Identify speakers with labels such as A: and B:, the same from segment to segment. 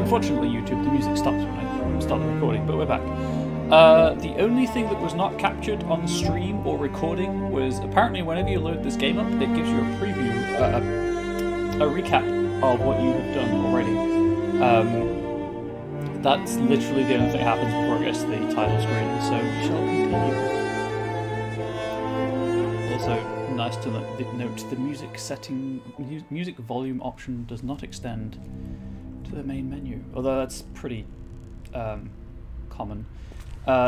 A: Unfortunately, YouTube, the music stops when I start the recording, but we're back. The only thing that was not captured on stream or recording was apparently whenever you load this game up, it gives you a preview, a recap of what you have done already. That's literally the only thing that happens before it gets to the title screen, so we shall continue. Also, nice to note the music volume option does not extend to the main menu, although that's pretty common.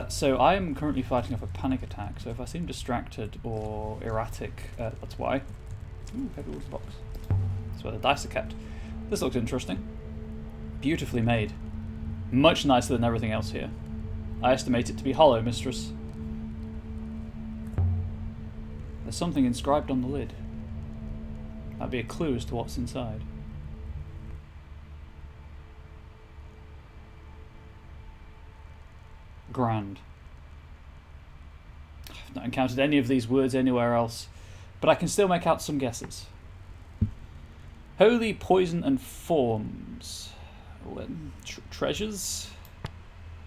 A: So I am currently fighting off a panic attack, so if I seem distracted or erratic, that's why. Ooh, heavy woods box. That's where the dice are kept. This looks interesting. Beautifully made. Much nicer than everything else here. I estimate it to be hollow, mistress. There's something inscribed on the lid. That'd be a clue as to what's inside. Grand. I've not encountered any of these words anywhere else, but I can still make out some guesses. Holy poison and forms. Treasures?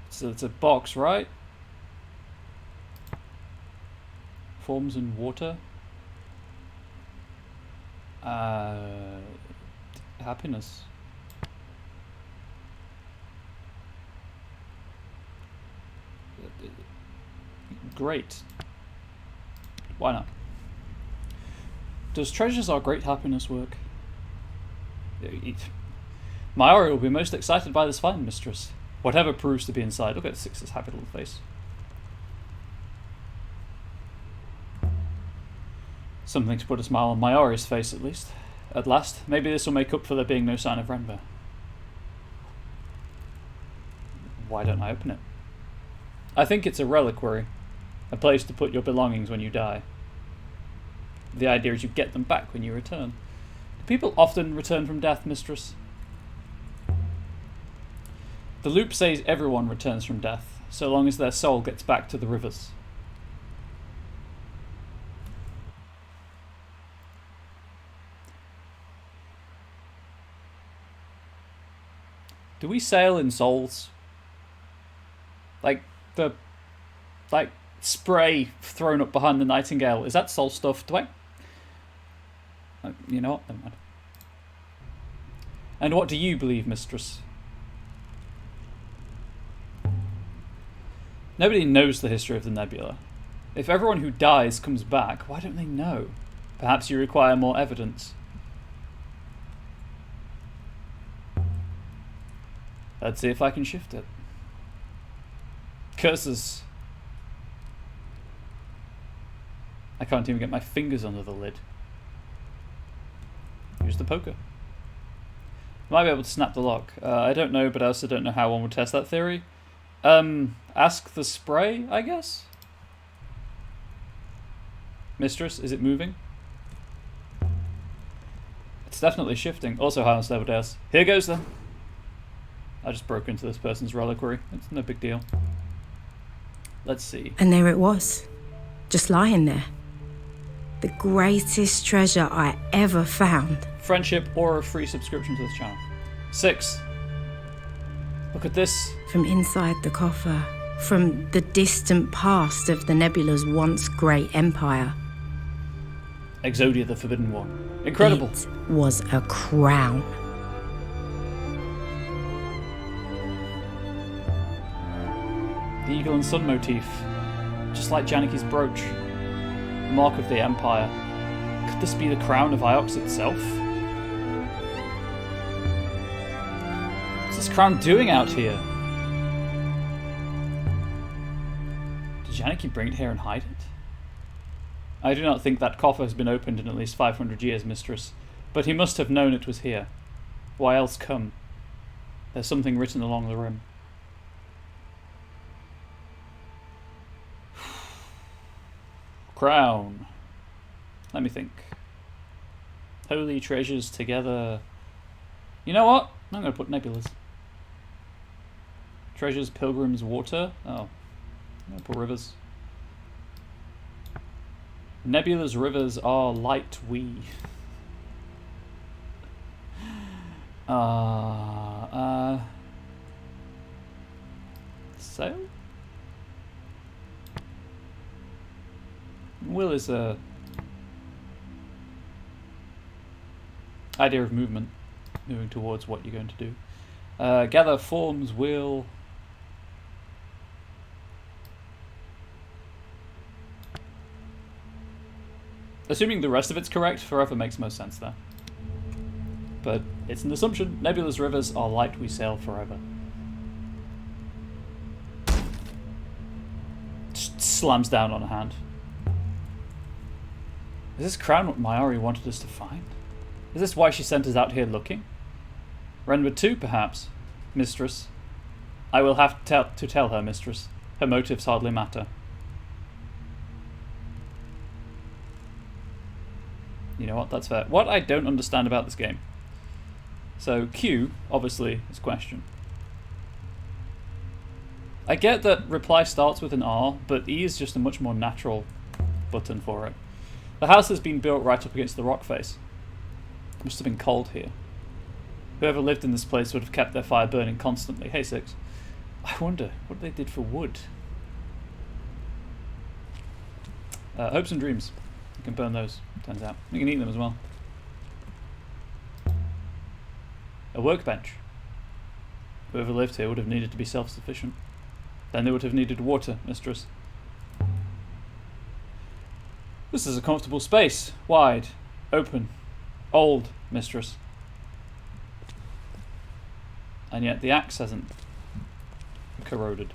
A: So it's a box, right? Forms and water. Happiness. Great. Why not? Does treasures or great happiness work? Maori will be most excited by this find, mistress. Whatever proves to be inside. Look at Six's happy little face. Something to put a smile on Maori's face, at least. At last, maybe this will make up for there being no sign of Renber. Why don't I open it? I think it's a reliquary. A place to put your belongings when you die. The idea is you get them back when you return. Do people often return from death, mistress? The loop says everyone returns from death, so long as their soul gets back to the rivers. Do we sail in souls? Like the spray thrown up behind the nightingale, is that soul stuff? Do I? You know what? Never mind. And what do you believe, mistress? Nobody knows the history of the nebula. If everyone who dies comes back, why don't they know? Perhaps you require more evidence. Let's see if I can shift it. Curses. I can't even get my fingers under the lid. Use the poker. Might be able to snap the lock. I don't know, but I also don't know how one would test that theory. Ask the spray, I guess? Mistress, is it moving? It's definitely shifting. Also harness level dares. Here goes then. I just broke into this person's reliquary. It's no big deal. Let's see.
B: And there it was. Just lying there. The greatest treasure I ever found.
A: Friendship or a free subscription to this channel. 6. Look at this.
B: From inside the coffer. From the distant past of the nebula's once great empire.
A: Exodia, the Forbidden One. Incredible.
B: It was a crown.
A: The eagle and sun motif. Just like Janiki's brooch. Mark of the Empire. Could this be the crown of Iox itself? What's this crown doing out here? Did Janiki bring it here and hide it? I do not think that coffer has been opened in at least 500 years, mistress, but he must have known it was here. Why else come? There's something written along the rim. Crown. Let me think. Holy treasures together. You know what? I'm going to put nebulas. Treasures, pilgrims, water. Oh. I'm going to put rivers. Nebula's rivers are light we. sail? Will is a idea of movement, moving towards what you're going to do. Gather forms will. Assuming the rest of it's correct, forever makes most sense there. But it's an assumption. Nebulous rivers are light we sail forever. Just slams down on a hand. Is this crown what Mayari wanted us to find? Is this why she sent us out here looking? Renwood too, perhaps, mistress. I will have to tell her, mistress. Her motives hardly matter. You know what, that's fair. What I don't understand about this game. So Q, obviously, is question. I get that reply starts with an R, but E is just a much more natural button for it. The house has been built right up against the rock face. It must have been cold here. Whoever lived in this place would have kept their fire burning constantly. Hey, Six. I wonder what they did for wood. Hopes and dreams. You can burn those, turns out. You can eat them as well. A workbench. Whoever lived here would have needed to be self-sufficient. Then they would have needed water, mistress. This is a comfortable space. Wide. Open. Old, mistress. And yet the axe hasn't corroded.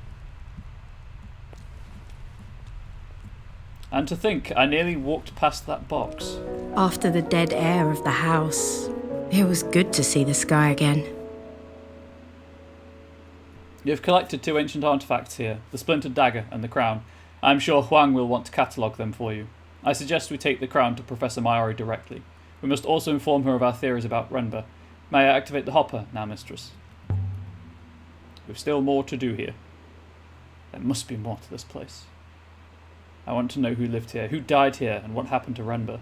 A: And to think, I nearly walked past that box.
B: After the dead air of the house, it was good to see the sky again.
A: You have collected 2 ancient artifacts here, the splintered dagger and the crown. I am sure Huang will want to catalogue them for you. I suggest we take the crown to Professor Mayari directly. We must also inform her of our theories about Renba. May I activate the hopper now, mistress? We've still more to do here. There must be more to this place. I want to know who lived here, who died here, and what happened to Renba.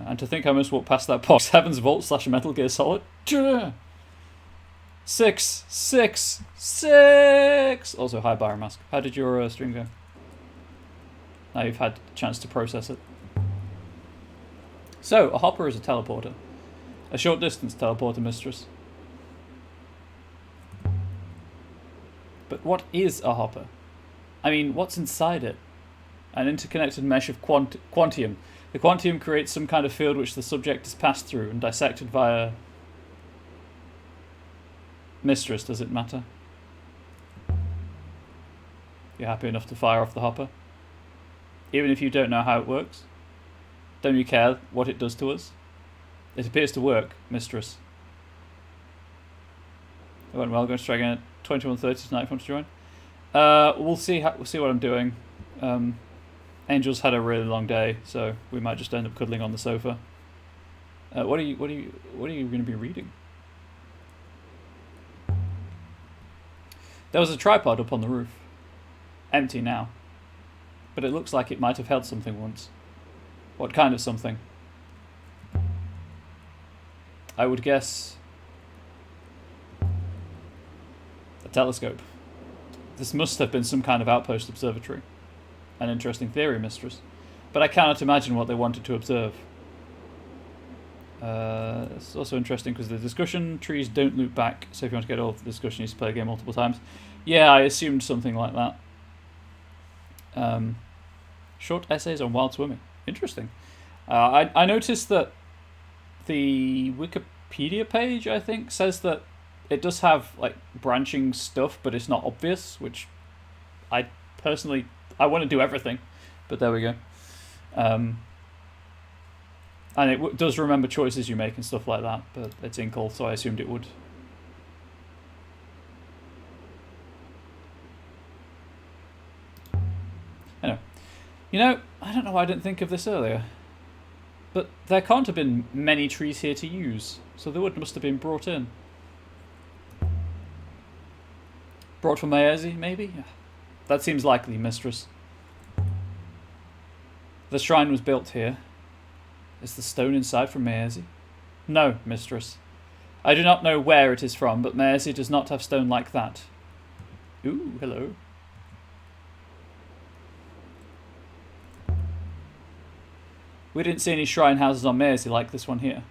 A: And to think I must walk past that box. Heaven's Vault / Metal Gear Solid. 6, 6, 6! Also, hi, Byron Mask. How did your stream go? Now you've had a chance to process it. So, a hopper is a teleporter. A short distance teleporter, mistress. But what is a hopper? I mean, what's inside it? An interconnected mesh of quantium. The quantium creates some kind of field which the subject is passed through and dissected via... Mistress, does it matter? You're happy enough to fire off the hopper? Even if you don't know how it works? Don't you care what it does to us? It appears to work, mistress. It went well, going to try again at 21:30 tonight if you want to join. We'll see what I'm doing. Angel's had a really long day, so we might just end up cuddling on the sofa. What are you going to be reading? There was a tripod up on the roof. Empty now. But it looks like it might have held something once. What kind of something? I would guess... a telescope. This must have been some kind of outpost observatory. An interesting theory, mistress. But I cannot imagine what they wanted to observe. It's also interesting because the discussion trees don't loop back, so if you want to get all of the discussion, you need to play the game multiple times. Yeah, I assumed something like that. Short essays on wild swimming. Interesting. I noticed that the Wikipedia page, I think, says that it does have like branching stuff, but it's not obvious, which I personally... I want to do everything, but there we go. And it does remember choices you make and stuff like that, but it's in call, so I assumed it would. Anyway, you know, I don't know why I didn't think of this earlier, but there can't have been many trees here to use, so the wood must have been brought in. Brought from Maezi, maybe? That seems likely, mistress. The shrine was built here. Is the stone inside from Maezi? No, mistress. I do not know where it is from, but Mersey does not have stone like that. Ooh, hello. We didn't see any shrine houses on Mersey like this one here.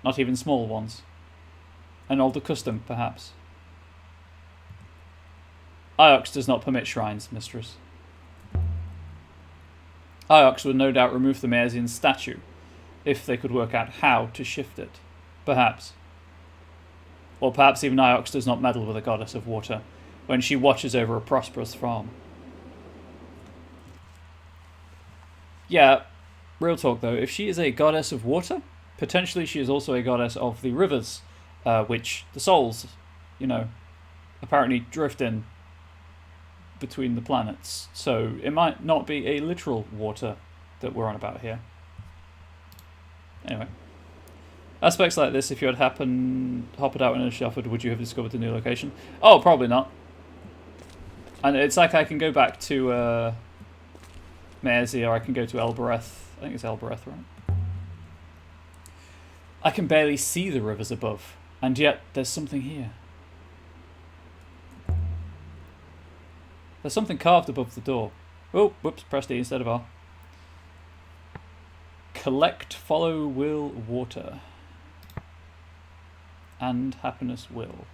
A: Not even small ones. An older custom, perhaps. Iox does not permit shrines, mistress. Iox would no doubt remove the Mersian statue, if they could work out how to shift it. Perhaps. Or perhaps even Iox does not meddle with the goddess of water, when she watches over a prosperous farm. Yeah, real talk though, if she is a goddess of water, potentially she is also a goddess of the rivers, which the souls, apparently drift in between the planets. So it might not be a literal water that we're on about here. Anyway. Aspects like this, if you had hopped out in a shuffle, would you have discovered the new location? Oh, probably not. And it's like I can go back to Mersey, or I can go to Elbereth. I think it's Elbereth, right? I can barely see the rivers above, and yet there's something here. There's something carved above the door. Oh, whoops, pressed E instead of R. Collect, follow, will, water. And happiness will.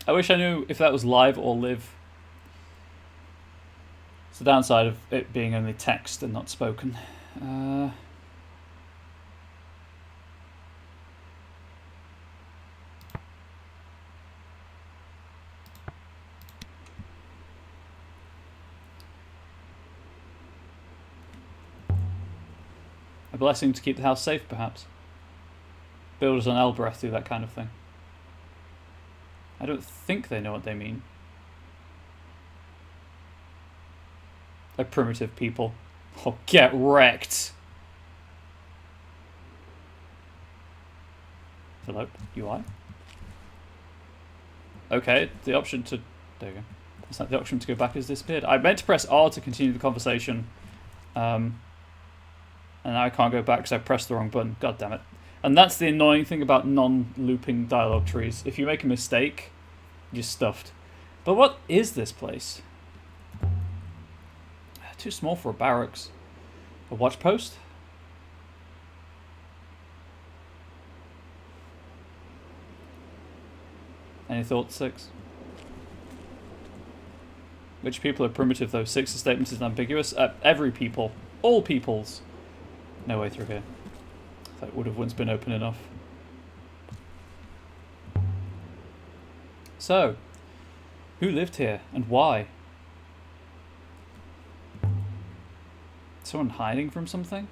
A: I wish I knew if that was live or live. It's the downside of it being only text and not spoken. A blessing to keep the house safe, perhaps. Builders on Elbereth do that kind of thing. I don't think they know what they mean. They're primitive people. Oh, get wrecked! Hello, UI? Okay, the option to... There you go. It's like the option to go back has disappeared. I meant to press R to continue the conversation. And now I can't go back because I pressed the wrong button. God damn it. And that's the annoying thing about non-looping dialogue trees. If you make a mistake, you're stuffed. But what is this place? Too small for a barracks. A watch post? Any thoughts, Six? Which people are primitive, though? Six's statement is ambiguous. Every people. All peoples. No way through here. That would have once been open enough. So, who lived here and why? Someone hiding from something?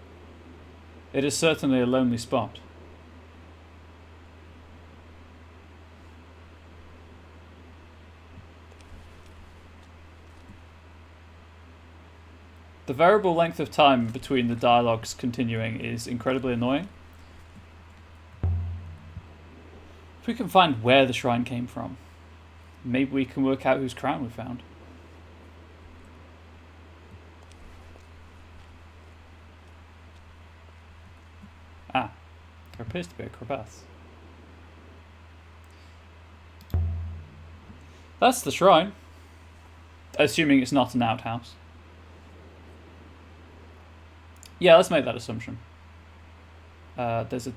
A: It is certainly a lonely spot. The variable length of time between the dialogues continuing is incredibly annoying. If we can find where the shrine came from, maybe we can work out whose crown we found. Ah, there appears to be a crevasse. That's the shrine. Assuming it's not an outhouse. Yeah, let's make that assumption. There's a...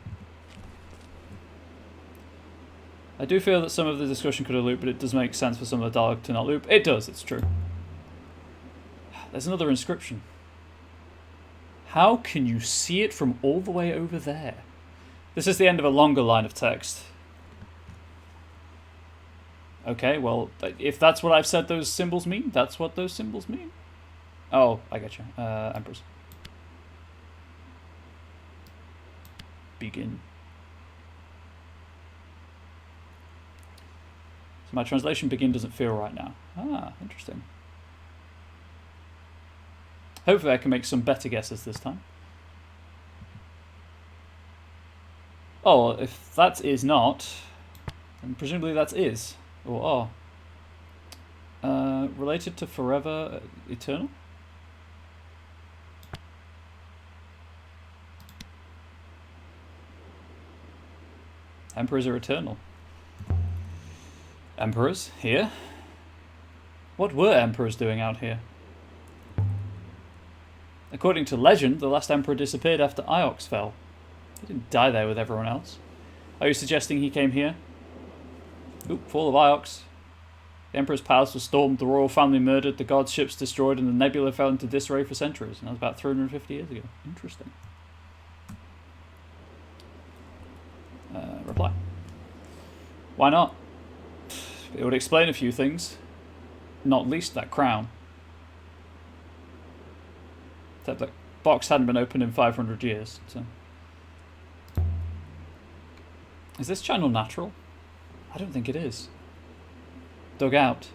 A: I do feel that some of the discussion could have looped, but it does make sense for some of the dialogue to not loop. It does, it's true. There's another inscription. How can you see it from all the way over there? This is the end of a longer line of text. Okay, well, if that's what I've said those symbols mean, that's what those symbols mean. Oh, I get you. Emperors. Begin. So my translation begin doesn't feel right now. Ah, interesting. Hopefully I can make some better guesses this time. Oh, if that is not, then presumably that is. Or are. Related to forever, eternal? Emperors are eternal. Emperors here? What were emperors doing out here? According to legend, the last emperor disappeared after Iox fell. He didn't die there with everyone else. Are you suggesting he came here? Oop, fall of Iox. The Emperor's palace was stormed, the royal family murdered, the gods' ships destroyed, and the nebula fell into disarray for centuries. And that was about 350 years ago. Interesting. Reply. Why not? It would explain a few things. Not least that crown. Except that box hadn't been opened in 500 years, so... Is this channel natural? I don't think it is. Dug out.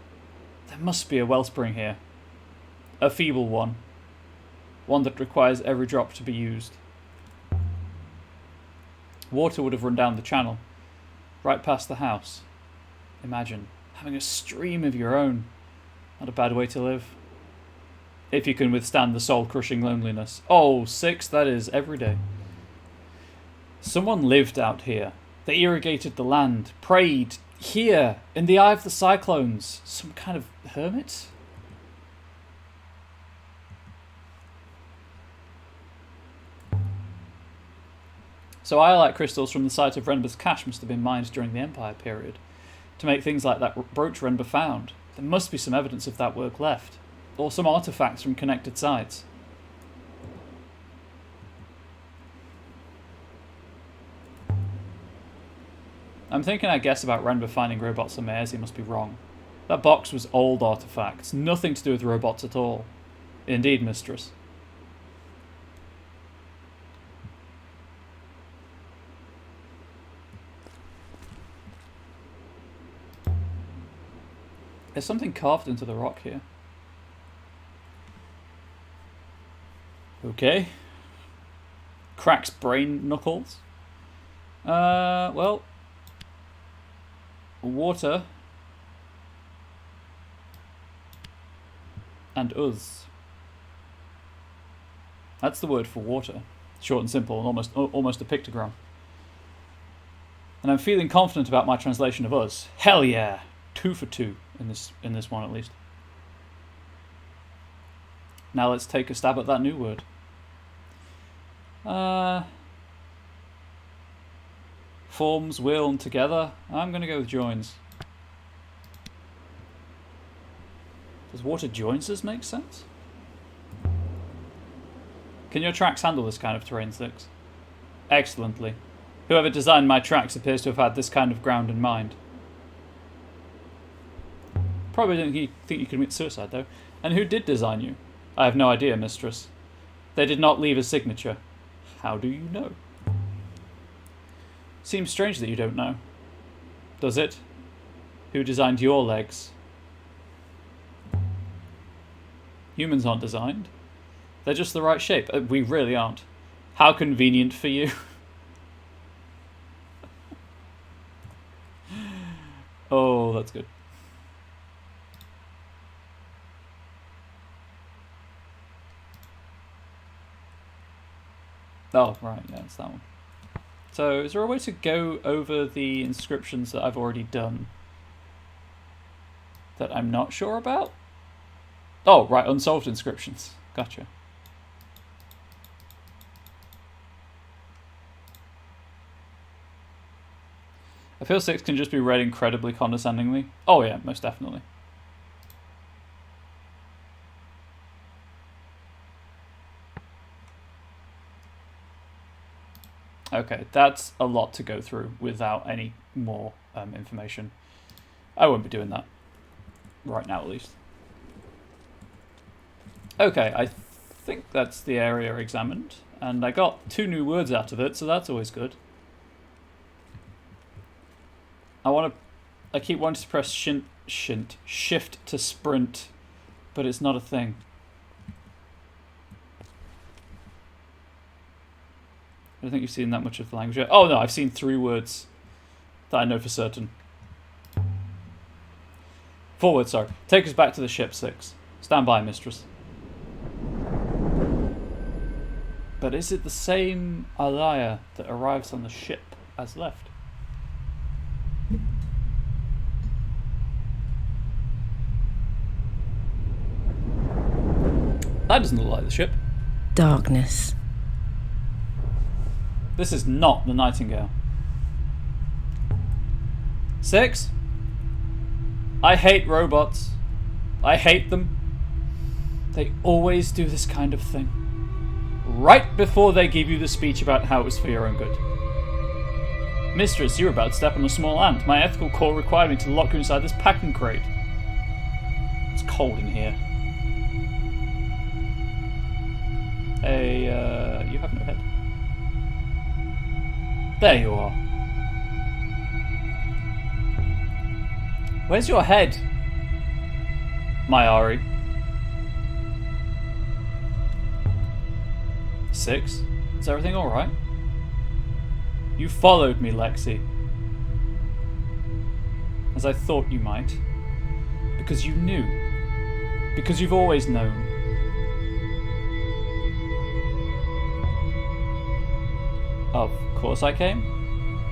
A: There must be a wellspring here. A feeble one. One that requires every drop to be used. Water would have run down the channel, right past the house. Imagine having a stream of your own. Not a bad way to live. If you can withstand the soul-crushing loneliness. Oh, 6, that is every day. Someone lived out here. They irrigated the land, prayed, here, in the eye of the cyclones. Some kind of hermit? So iolite crystals from the site of Renber's cache must have been mined during the Empire period to make things like that brooch Renber found. There must be some evidence of that work left, or some artifacts from connected sites. I'm thinking I guess about Renber finding robots on Maerzi must be wrong. That box was old artifacts, nothing to do with robots at all. Indeed, mistress. There's something carved into the rock here. Okay. Cracks brain knuckles. Well... Water. And us. That's the word for water. Short and simple, and almost a pictogram. And I'm feeling confident about my translation of us. Hell yeah! 2 for 2 in this one at least. Now let's take a stab at that new word. Forms, will, and together. I'm going to go with joins. Does water joins us make sense? Can your tracks handle this kind of terrain, 6? Excellently. Whoever designed my tracks appears to have had this kind of ground in mind. Probably didn't think you could commit suicide, though. And who did design you? I have no idea, mistress. They did not leave a signature. How do you know? Seems strange that you don't know. Does it? Who designed your legs? Humans aren't designed. They're just the right shape. We really aren't. How convenient for you. Oh, that's good. Oh, right, yeah, it's that one. So, is there a way to go over the inscriptions that I've already done that I'm not sure about? Oh, right, unsolved inscriptions. Gotcha. I feel 6 can just be read incredibly condescendingly. Oh yeah, most definitely. Okay, that's a lot to go through without any more information. I won't be doing that. Right now, at least. Okay, I think that's the area examined, and I got 2 new words out of it, so that's always good. I keep wanting to press shift to sprint, but it's not a thing. I don't think you've seen that much of the language yet. Oh no, I've seen 3 words that I know for certain. 4 words, sorry. Take us back to the ship, 6. Stand by, mistress. But is it the same Alaya that arrives on the ship as left? That doesn't look like the ship.
B: Darkness.
A: This is not the Nightingale. 6? I hate robots. I hate them. They always do this kind of thing. Right before they give you the speech about how it was for your own good. Mistress, you're about to step on a small ant. My ethical core required me to lock you inside this packing crate. It's cold in here. Hey, you have no head. There you are. Where's your head, my Ari? 6? Is everything alright? You followed me, Lexi. As I thought you might. Because you knew. Because you've always known. Of course I came.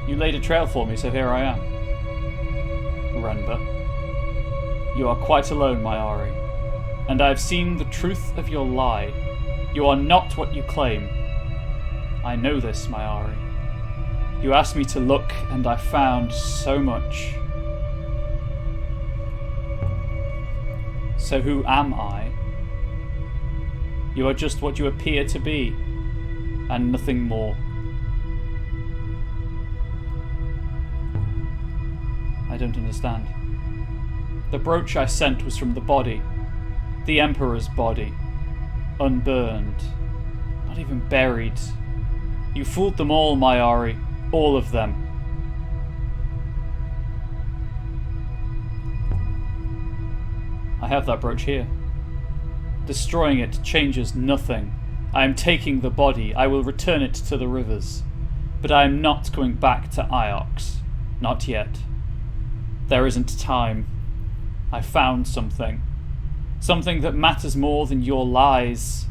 A: You laid a trail for me, so here I am. Renba. You are quite alone, my Ari. And I have seen the truth of your lie. You are not what you claim. I know this, my Ari. You asked me to look, and I found so much. So who am I? You are just what you appear to be, and nothing more. I don't understand. The brooch I sent was from the body. The Emperor's body. Unburned. Not even buried. You fooled them all, my Ari. All of them. I have that brooch here. Destroying it changes nothing. I am taking the body. I will return it to the rivers. But I am not going back to Iox. Not yet. There isn't time. I found something. Something that matters more than your lies.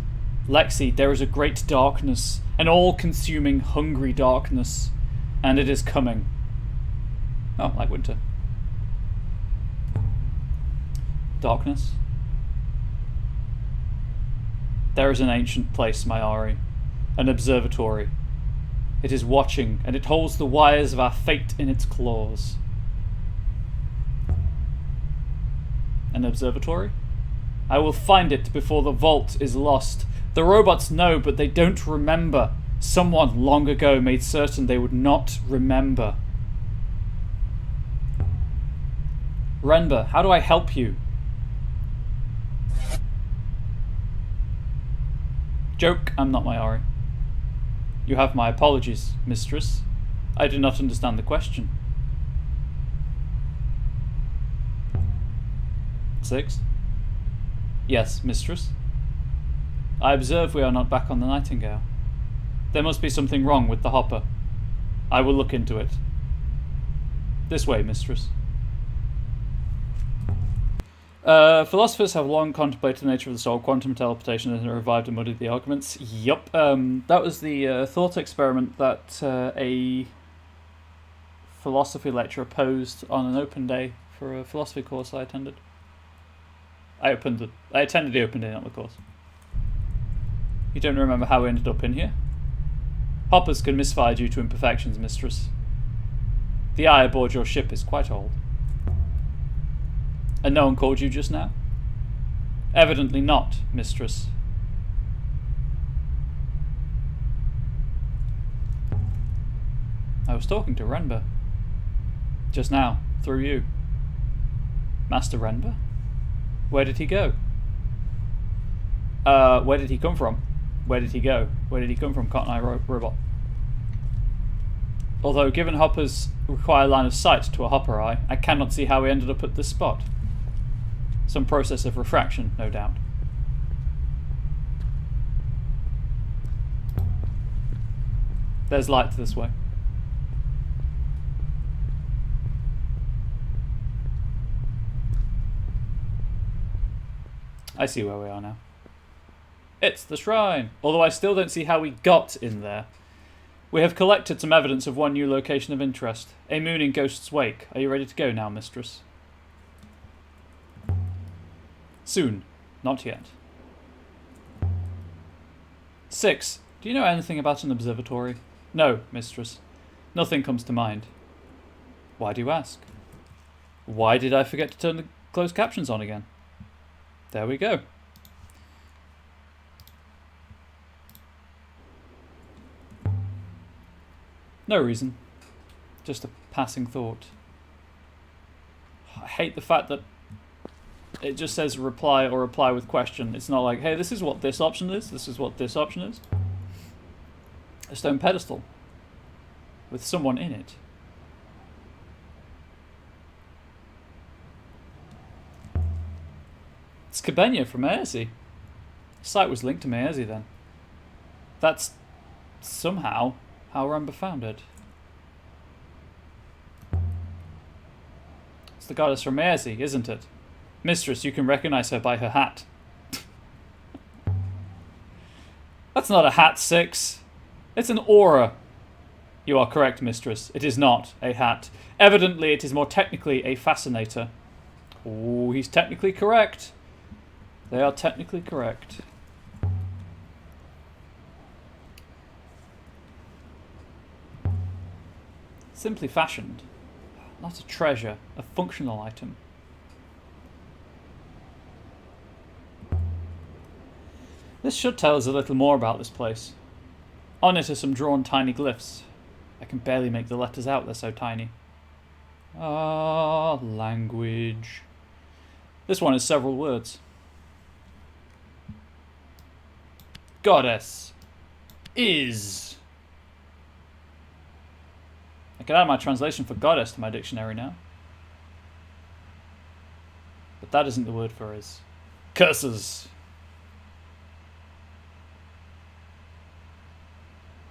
A: Lexi, there is a great darkness, an all-consuming, hungry darkness, and it is coming. Oh, like winter. Darkness? There is an ancient place, my Ari. An observatory. It is watching, and it holds the wires of our fate in its claws. An observatory? I will find it before the vault is lost. The robots know, but they don't remember. Someone long ago made certain they would not remember. Renba, how do I help you? Joke, I'm not my Ari. You have my apologies, mistress. I do not understand the question. 6? Yes, mistress. I observe we are not back on the Nightingale. There must be something wrong with the hopper. I will look into it. This way, mistress. Philosophers have long contemplated the nature of the soul, quantum teleportation, and revived and muddied the arguments. Yup. That was the thought experiment that a philosophy lecturer posed on an open day for a philosophy course I attended. I attended the open day, not the course. You don't remember how we ended up in here? Hoppers can misfire due to imperfections, mistress. The eye aboard your ship is quite old. And no one called you just now? Evidently not, mistress. I was talking to Renba. Just now, through you. Master Renba? Where did he go? Where did he come from? Where did he go? Where did he come from, Cotton Eye Robot? Although, given hoppers require line of sight to a hopper eye, I cannot see how he ended up at this spot. Some process of refraction, no doubt. There's light this way. I see where we are now. It's the shrine, although I still don't see how we got in there. We have collected some evidence of one new location of interest. A moon in Ghost's wake. Are you ready to go now, mistress? Soon. Not yet. 6. Do you know anything about an observatory? No, mistress. Nothing comes to mind. Why do you ask? Why did I forget to turn the closed captions on again? There we go. No reason. Just a passing thought. I hate the fact that it just says reply or reply with question. It's not like, hey, this is what this option is. This is what this option is. A stone pedestal with someone in it. It's Cabenia from Aesi. The site was linked to Aesi then. That's somehow how Ramba found it. It's the goddess from Aesi, isn't it? Mistress, you can recognize her by her hat. That's not a hat, 6. It's an aura. You are correct, mistress. It is not a hat. Evidently, it is more technically a fascinator. Oh, he's technically correct. They are technically correct. Simply fashioned. Not a treasure, a functional item. This should tell us a little more about this place. On it are some drawn tiny glyphs. I can barely make the letters out, they're so tiny. Ah, language. This one is several words. Goddess. Is. I can add my translation for goddess to my dictionary now. But that isn't the word for is. Curses.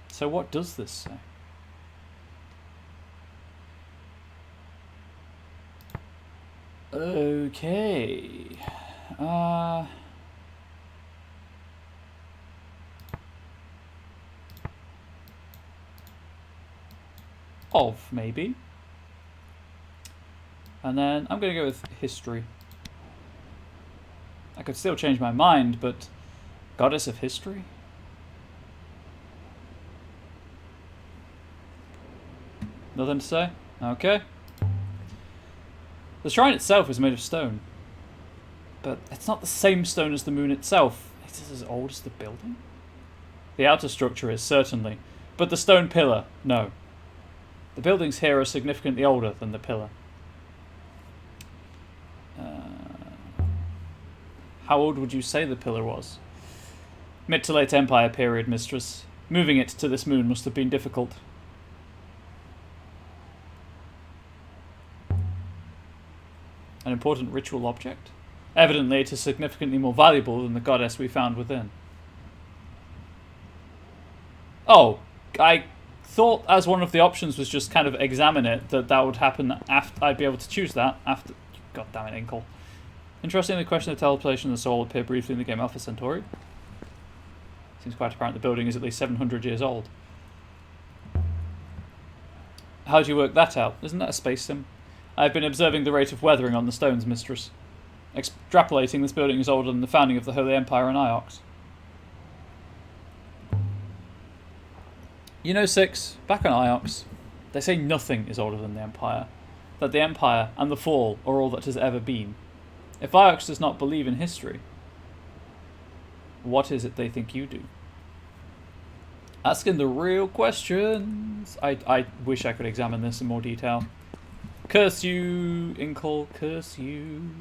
A: So what does this say? Okay. Of, maybe. And then I'm going to go with history. I could still change my mind, but goddess of history? Nothing to say? Okay. The shrine itself is made of stone. But it's not the same stone as the moon itself. Is it as old as the building? The outer structure is, certainly. But the stone pillar, no. The buildings here are significantly older than the pillar. How old would you say the pillar was? Mid to late Empire period, mistress. Moving it to this moon must have been difficult. An important ritual object? Evidently it is significantly more valuable than the goddess we found within. Oh, I thought as one of the options was just kind of examine it, that would happen after I'd be able to choose that after. God damn it, Inkle. Interestingly, the question of teleportation of the soul appeared briefly in the game Alpha Centauri. Seems quite apparent the building is at least 700 years old. How do you work that out? Isn't that a space sim? I've been observing the rate of weathering on the stones, mistress. Extrapolating, this building is older than the founding of the Holy Empire in Iox. You know, 6, back on Iox, they say nothing is older than the Empire. That the Empire and the Fall are all that has ever been. If Iox does not believe in history, what is it they think you do? Asking the real questions. I wish I could examine this in more detail. Curse you, Inkle, curse you.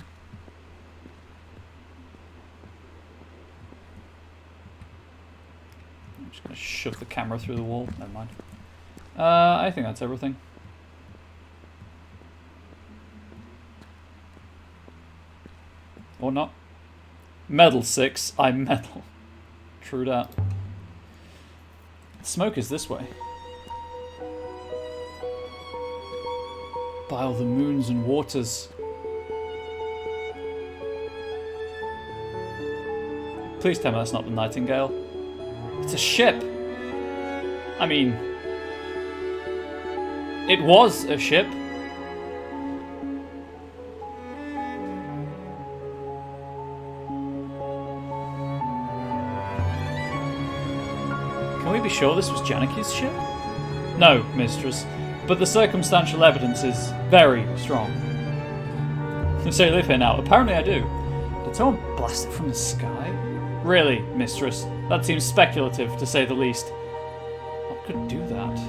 A: just gonna shove the camera through the wall. Never mind. I think that's everything. Or not. Metal 6. I'm metal. True that. Smoke is this way. By all the moons and waters. Please tell me that's not the Nightingale. It's a ship. I mean, it was a ship. Can we be sure this was Janiki's ship? No, mistress, but the circumstantial evidence is very strong. You say you live here now? Apparently I do. Did someone blast it from the sky? Really, mistress, that seems speculative, to say the least. What could do that?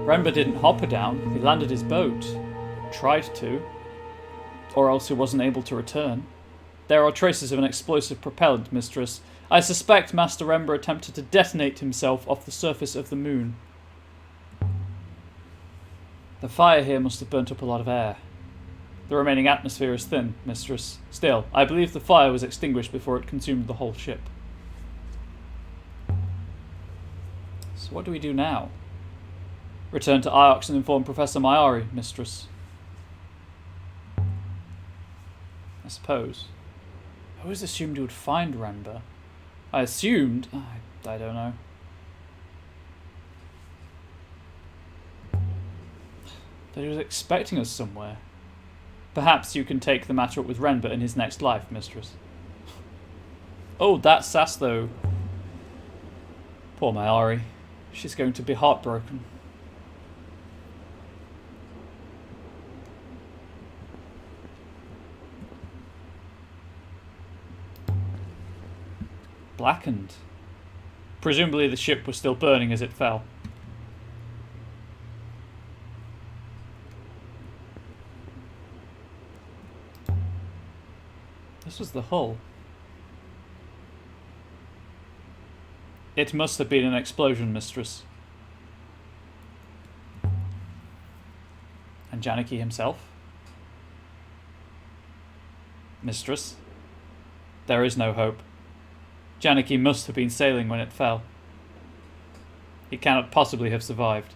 A: Rember didn't hop her down, he landed his boat. Tried to. Or else he wasn't able to return. There are traces of an explosive propellant, mistress. I suspect Master Rember attempted to detonate himself off the surface of the moon. The fire here must have burnt up a lot of air. The remaining atmosphere is thin, mistress. Still, I believe the fire was extinguished before it consumed the whole ship. So what do we do now? Return to Iox and inform Professor Mayari, mistress. I suppose. I always assumed you would find Rember. I assumed... I don't know. That he was expecting us somewhere. Perhaps you can take the matter up with Rember in his next life, mistress. Oh, that's Sass, though. Poor Mayari. She's going to be heartbroken. Blackened. Presumably the ship was still burning as it fell. This was the hull. It must have been an explosion, mistress. And Janiki himself? Mistress? There is no hope. Janiki must have been sailing when it fell. He cannot possibly have survived.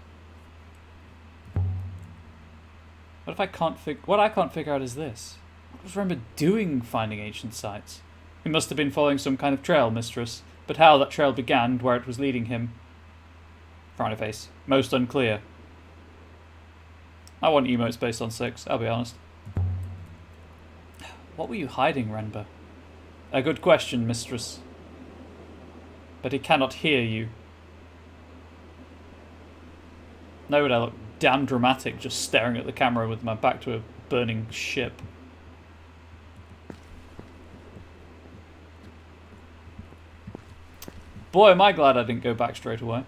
A: What I can't figure out is this. What was Rember doing finding ancient sites? He must have been following some kind of trail, mistress, but how that trail began and where it was leading him... Frowny face. Most unclear. I want emotes based on 6, I'll be honest. What were you hiding, Rember? A good question, mistress. But he cannot hear you. No, would I look damn dramatic just staring at the camera with my back to a burning ship. Boy, am I glad I didn't go back straight away.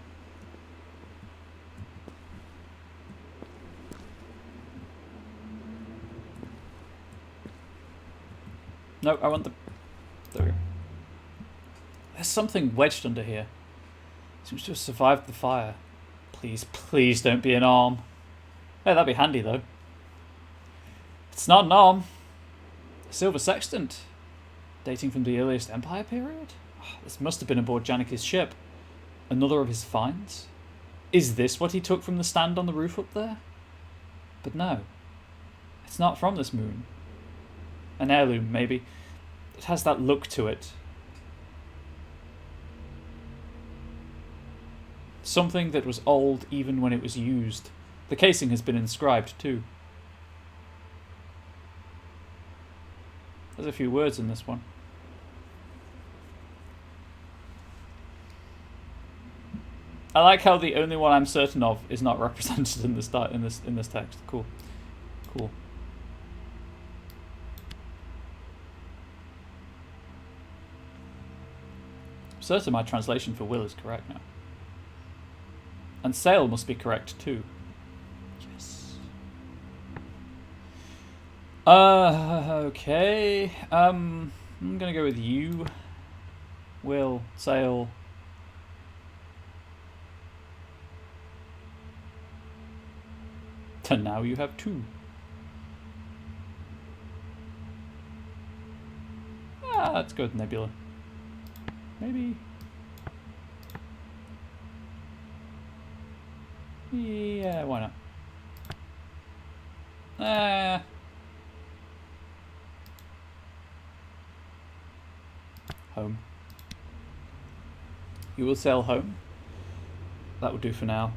A: No, I want the... There we go. There's something wedged under here. Seems to have survived the fire. Please, please don't be an arm. Hey, that'd be handy though. It's not an arm. A silver sextant. Dating from the earliest Empire period? Oh, this must have been aboard Janiki's ship. Another of his finds? Is this what he took from the stand on the roof up there? But no. It's not from this moon. An heirloom, maybe. It has that look to it. Something that was old even when it was used. The casing has been inscribed too. There's a few words in this one. I like how the only one I'm certain of is not represented in this text. Cool. Cool. I'm certain my translation for will is correct now. And sail must be correct too. Yes. Okay. I'm gonna go with you. will, sail. And now you have 2. Ah, let's go with Nebula. Maybe. Yeah, why not? Home. You will sail home. That would do for now.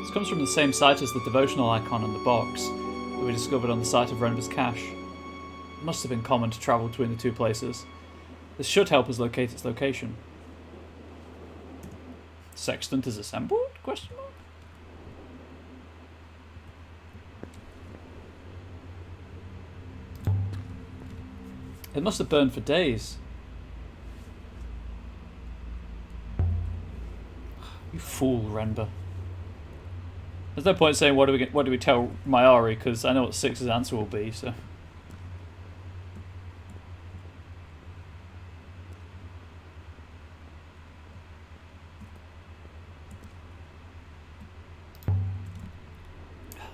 A: This comes from the same site as the devotional icon in the box that we discovered on the site of Renber's cache. It must have been common to travel between the 2 places. This should help us locate its location. Sextant is assembled? Question mark? It must have burned for days. You fool, Renber. There's no point saying what do we tell Mayari, because I know what 6's answer will be, so.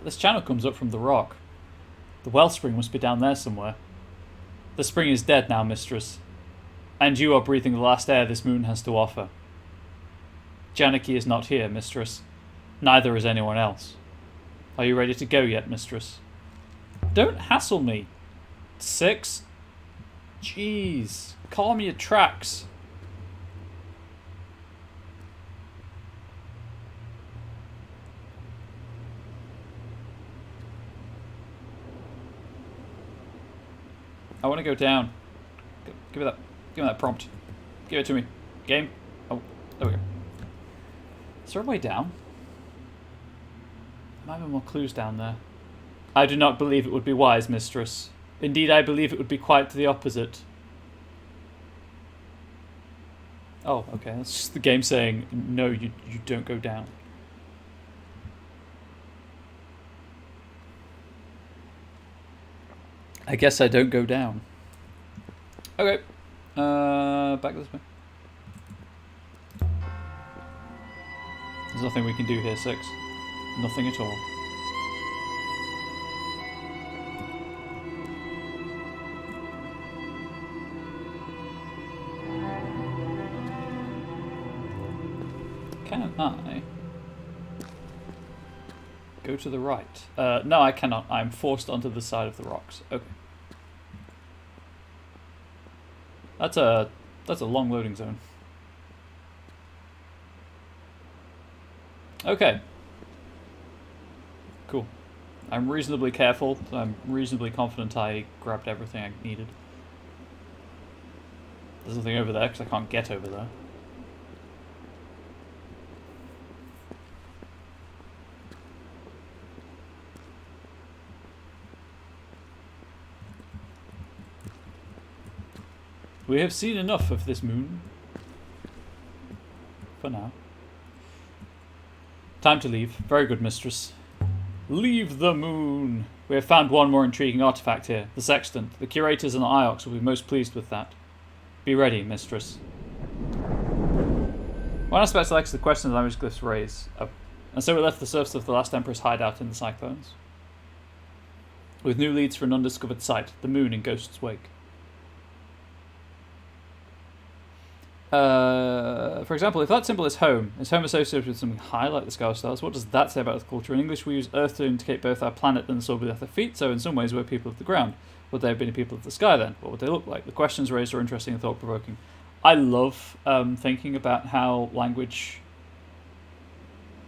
A: This channel comes up from the rock. The wellspring must be down there somewhere. The spring is dead now, mistress. And you are breathing the last air this moon has to offer. Janaki is not here, mistress. Neither is anyone else. Are you ready to go yet, mistress? Don't hassle me. 6? Jeez. Calm your tracks. I want to go down. Give me that prompt. Give it to me. Game. Oh, there we go. Is there a way down? There might be more clues down there. I do not believe it would be wise, mistress. Indeed, I believe it would be quite the opposite. Oh, okay. That's just the game saying, no, you don't go down. I guess I don't go down. Okay. Back this way. There's nothing we can do here, 6. Nothing at all. Can I go to the right? No, I cannot. I'm forced onto the side of the rocks. Okay. That's a long loading zone. Okay. Cool. I'm reasonably careful. So I'm reasonably confident I grabbed everything I needed. There's nothing over there because I can't get over there. We have seen enough of this moon. For now. Time to leave. Very good, mistress. Leave the moon! We have found one more intriguing artifact here. The sextant. The curators and the Iox will be most pleased with that. Be ready, mistress. One aspect I like is the questions language glyphs raise. Oh. And so we left the surface of the last Emperor's hideout in the Cyclones. With new leads for an undiscovered site. The moon in Ghost's wake. For example, if that symbol is home associated with something high like the sky or stars, what does that say about Earth culture? In English, we use Earth to indicate both our planet and the soil beneath our feet, so in some ways we're people of the ground. Would they have been people of the sky then? What would they look like? The questions raised are interesting and thought-provoking. I love thinking about how language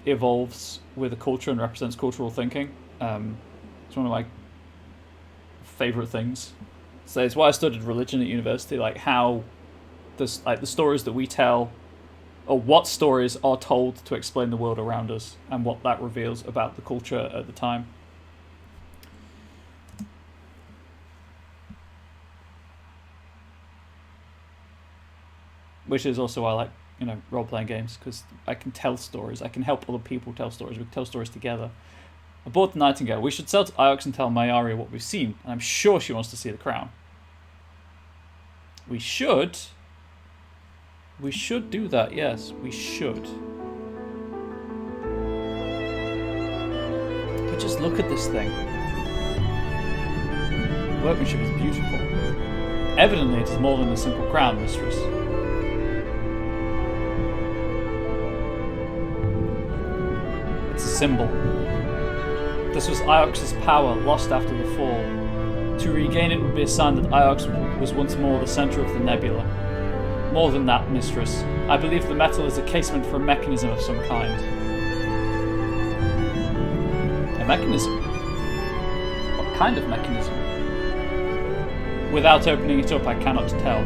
A: evolves with a culture and represents cultural thinking. It's one of my favourite things. So it's why I studied religion at university, like how the stories that we tell, or what stories are told to explain the world around us, and what that reveals about the culture at the time. Which is also why I like, role-playing games, because I can tell stories. I can help other people tell stories. We can tell stories together. Aboard the Nightingale. We should sell to Iox and tell Mayari what we've seen, and I'm sure she wants to see the crown. We should. We should do that, yes. We should. But just look at this thing. The workmanship is beautiful. Evidently it is more than a simple crown, mistress. It's a symbol. This was Iox's power, lost after the fall. To regain it would be a sign that Iox was once more the centre of the nebula. More than that, mistress. I believe the metal is a casement for a mechanism of some kind. A mechanism? What kind of mechanism? Without opening it up, I cannot tell.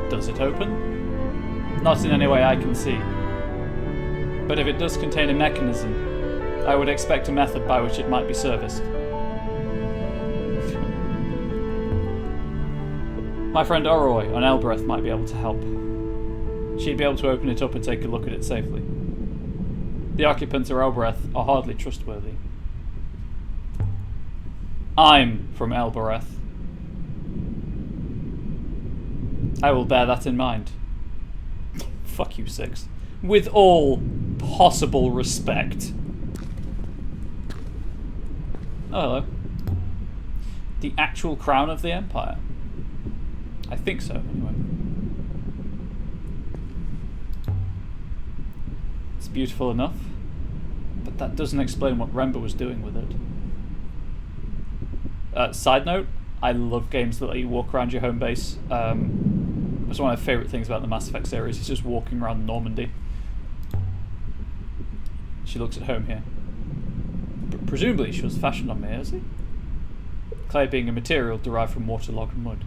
A: Does it open? Not in any way I can see. But if it does contain a mechanism, I would expect a method by which it might be serviced. My friend Orroy on Elbereth might be able to help. She'd be able to open it up and take a look at it safely. The occupants of Elbereth are hardly trustworthy. I'm from Elbereth. I will bear that in mind. Fuck you, Six. With all possible respect. Oh, hello. The actual crown of the Empire. I think so, anyway. It's beautiful enough, but that doesn't explain what Remba was doing with it. Side note, I love games that let you walk around your home base. That's one of my favourite things about the Mass Effect series, is just walking around Normandy. She looks at home here. Presumably she was fashioned on Mersey? Clay being a material derived from waterlogged mud.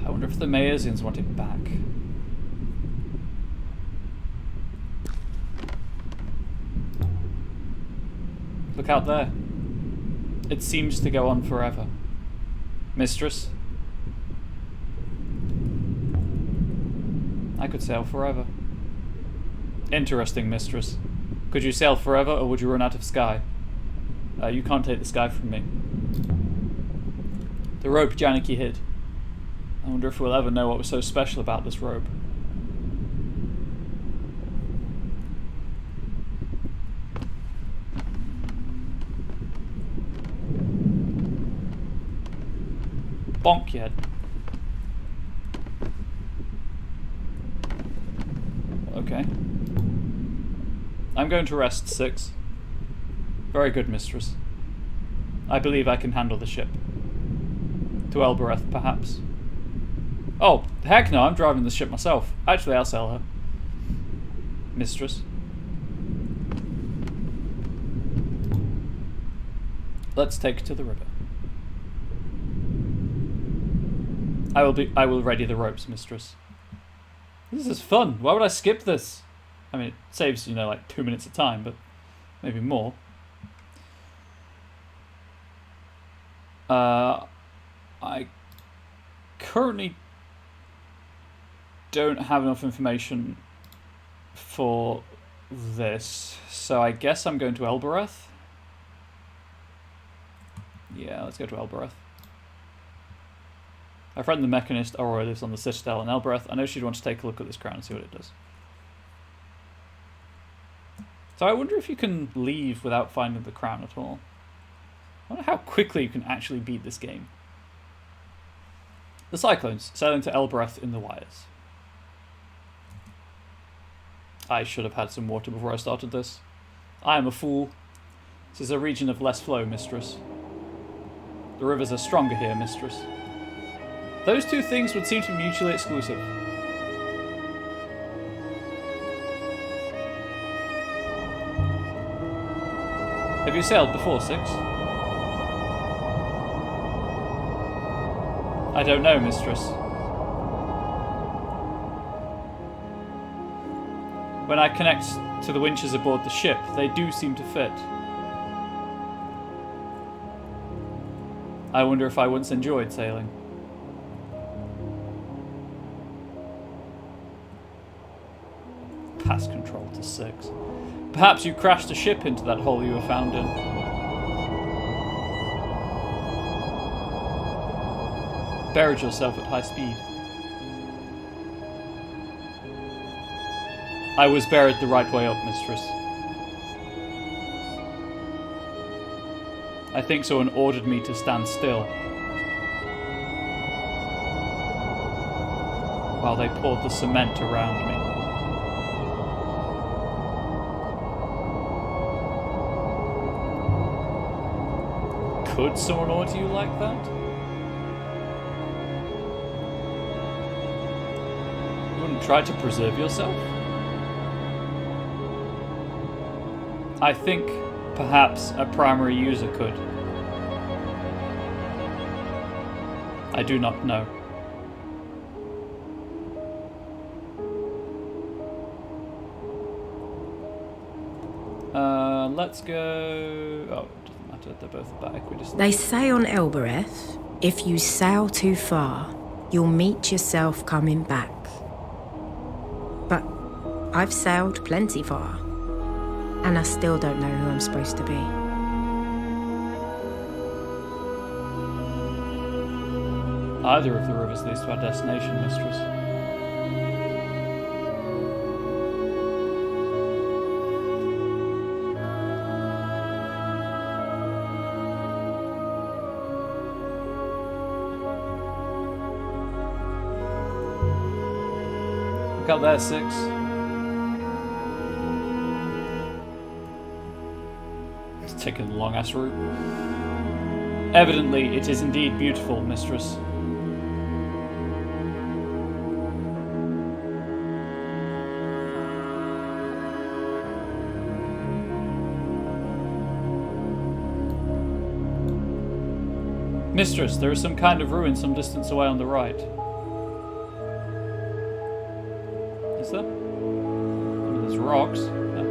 A: I wonder if the Mayersians want it back. Look out there. It seems to go on forever. Mistress? I could sail forever. Interesting, mistress. Could you sail forever, or would you run out of sky? You can't take the sky from me. The robe Janicki hid. I wonder if we'll ever know what was so special about this robe. Bonk your head. Okay. I'm going to rest, Six. Very good, mistress. I believe I can handle the ship. To Elbereth, perhaps. Oh, heck no, I'm driving the ship myself. Actually, I'll sell her. Mistress. Let's take to the river. I will ready the ropes, mistress. This is fun. Why would I skip this? I mean, it saves, like 2 minutes of time, but maybe more. I currently don't have enough information for this, so I guess I'm going to Elbereth. Yeah, let's go to Elbereth. My friend the mechanist, Aurora, lives on the Citadel in Elbereth. I know she'd want to take a look at this crown and see what it does. So I wonder if you can leave without finding the crown at all. I wonder how quickly you can actually beat this game. The Cyclones, sailing to Elbereth in the wires. I should have had some water before I started this. I am a fool. This is a region of less flow, mistress. The rivers are stronger here, mistress. Those two things would seem to be mutually exclusive. Have you sailed before, Six? I don't know, mistress. When I connect to the winches aboard the ship, they do seem to fit. I wonder if I once enjoyed sailing. Pass control to 6. Perhaps you crashed a ship into that hole you were found in. buried yourself at high speed. I was buried the right way up, mistress. I think so, and ordered me to stand still while they poured the cement around me. Could someone order you like that? You wouldn't try to preserve yourself? I think perhaps a primary user could. I do not know. Let's go... Oh, it doesn't matter, they're both about equidistant.
B: They say on Elbereth, if you sail too far, you'll meet yourself coming back. But I've sailed plenty far, and I still don't know who I'm supposed to be.
A: Either of the rivers leads to our destination, mistress. Look out there, 6. It's taking the long-ass route. Evidently, it is indeed beautiful, mistress. Mistress, there is some kind of ruin some distance away on the right. Is there? I mean, there's rocks. Oh.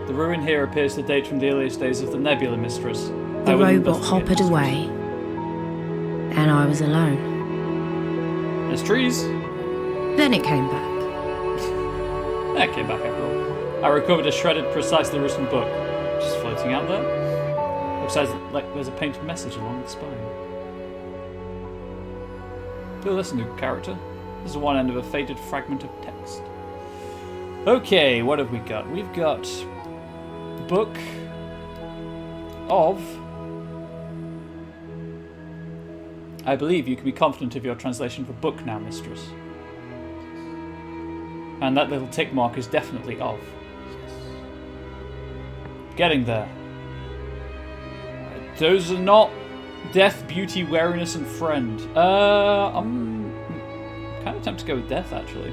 A: The ruin here appears to date from the earliest days of the Nebula, mistress.
B: The robot hoppered away, and I was alone.
A: There's trees.
B: Then it came back.
A: That came back after all. I recovered a shredded, precisely written book, just floating out there. Looks like there's a painted message along the spine. Oh, that's a new character. This is one end of a faded fragment of text. Okay, what have we got? We've got book of... I believe you can be confident of your translation for book now, mistress. And that little tick mark is definitely of. Getting there. Those are not death, beauty, wariness, and friend. I'm kind of tempted to go with death, actually.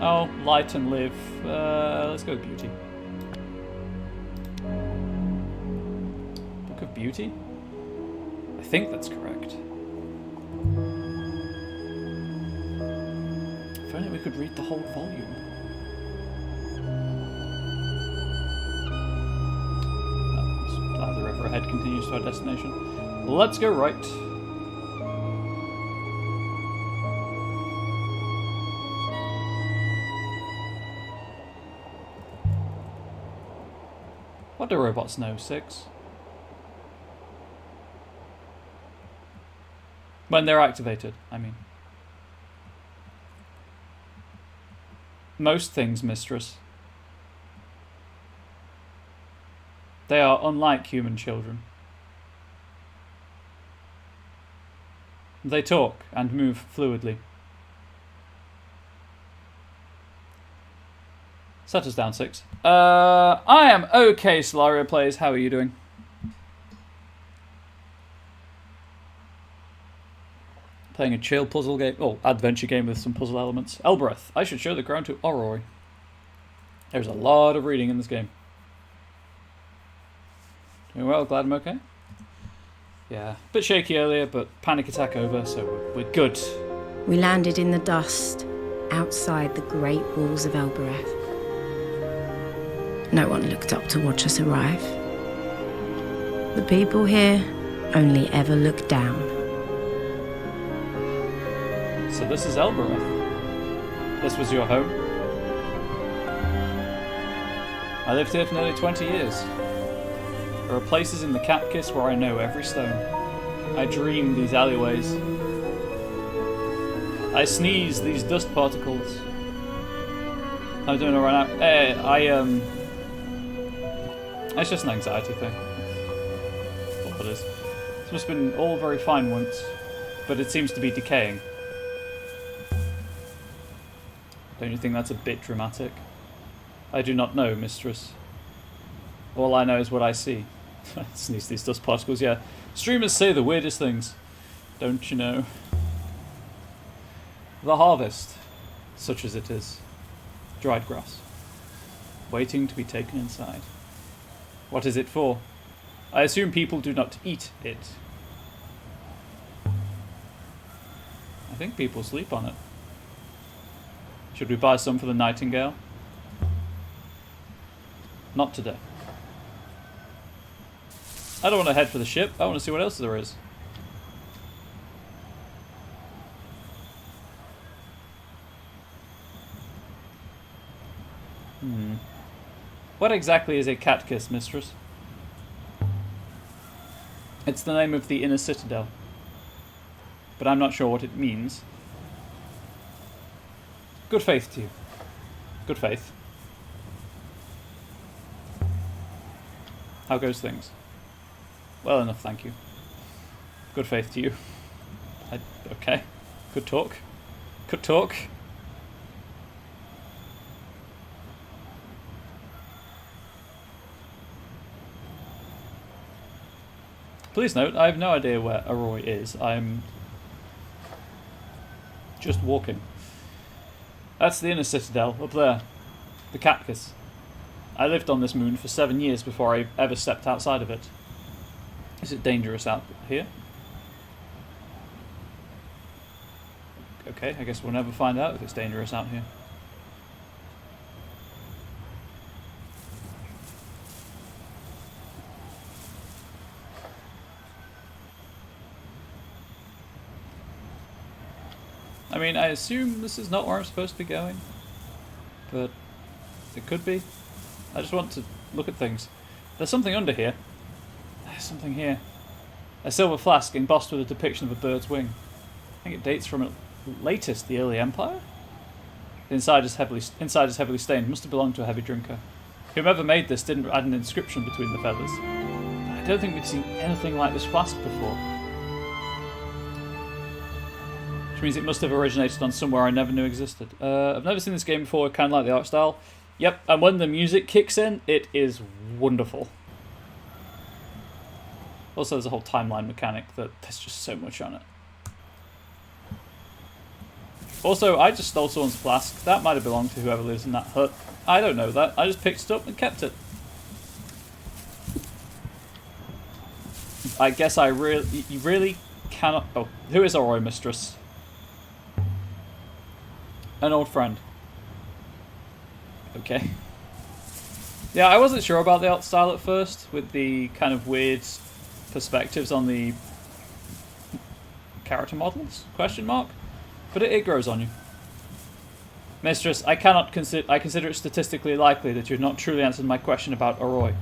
A: Oh, light and live. Let's go with beauty. Book of Beauty? I think that's correct. If only we could read the whole volume. The river ahead continues to our destination. Let's go right. What do robots know, 6? When they're activated, I mean. Most things, mistress. They are unlike human children. They talk and move fluidly. Set us down, 6. I am okay, Solaria Plays. How are you doing? Playing a chill puzzle game. Oh, adventure game with some puzzle elements. Elbereth. I should show the ground to Aurori. There's a lot of reading in this game. Doing well, glad I'm okay. Yeah, bit shaky earlier, but panic attack over, so we're good.
B: We landed in the dust, outside the great walls of Elbereth. No one looked up to watch us arrive. The people here only ever looked down.
A: So this is Elbereth. This was your home? I lived here for nearly 20 years. There are places in the Catkiss where I know every stone. I dream these alleyways. I sneeze these dust particles. I'm doing alright now. It's just an anxiety thing. That's all it is. This must have been all very fine once, but it seems to be decaying. Don't you think that's a bit dramatic? I do not know, mistress. All I know is what I see. Sneeze these dust particles, yeah. Streamers say the weirdest things. Don't you know? The harvest, such as it is. Dried grass. Waiting to be taken inside. What is it for? I assume people do not eat it. I think people sleep on it. Should we buy some for the nightingale? Not today. I don't want to head for the ship. I want to see what else there is. What exactly is a catkiss, mistress? It's the name of the inner citadel. But I'm not sure what it means. Good faith to you. Good faith. How goes things? Well enough, thank you. Good faith to you. Okay. Good talk. Good talk. Please note, I have no idea where Arroy is. I'm just walking. That's the inner citadel, up there. The Catkiss. I lived on this moon for 7 years before I ever stepped outside of it. Is it dangerous out here? Okay, I guess we'll never find out if it's dangerous out here. I mean, I assume this is not where I'm supposed to be going, but it could be. I just want to look at things. There's something under here. There's something here. A silver flask embossed with a depiction of a bird's wing. I think it dates from at latest the early Empire. The inside is heavily stained. Must have belonged to a heavy drinker. Whomever made this didn't add an inscription between the feathers. But I don't think we've seen anything like this flask before. Which means it must have originated on somewhere I never knew existed. I've never seen this game before, kind of like the art style. Yep, and when the music kicks in, it is wonderful. Also, there's a whole timeline mechanic that there's just so much on it. Also, I just stole someone's flask. That might have belonged to whoever lives in that hut. I don't know that. I just picked it up and kept it. I guess you really cannot... Oh, who is Oroy, mistress? An old friend. Okay. Yeah, I wasn't sure about the art style at first, with the kind of weird perspectives on the character models, question mark, but it grows on you. Mistress, I consider it statistically likely that you've not truly answered my question about Oroy.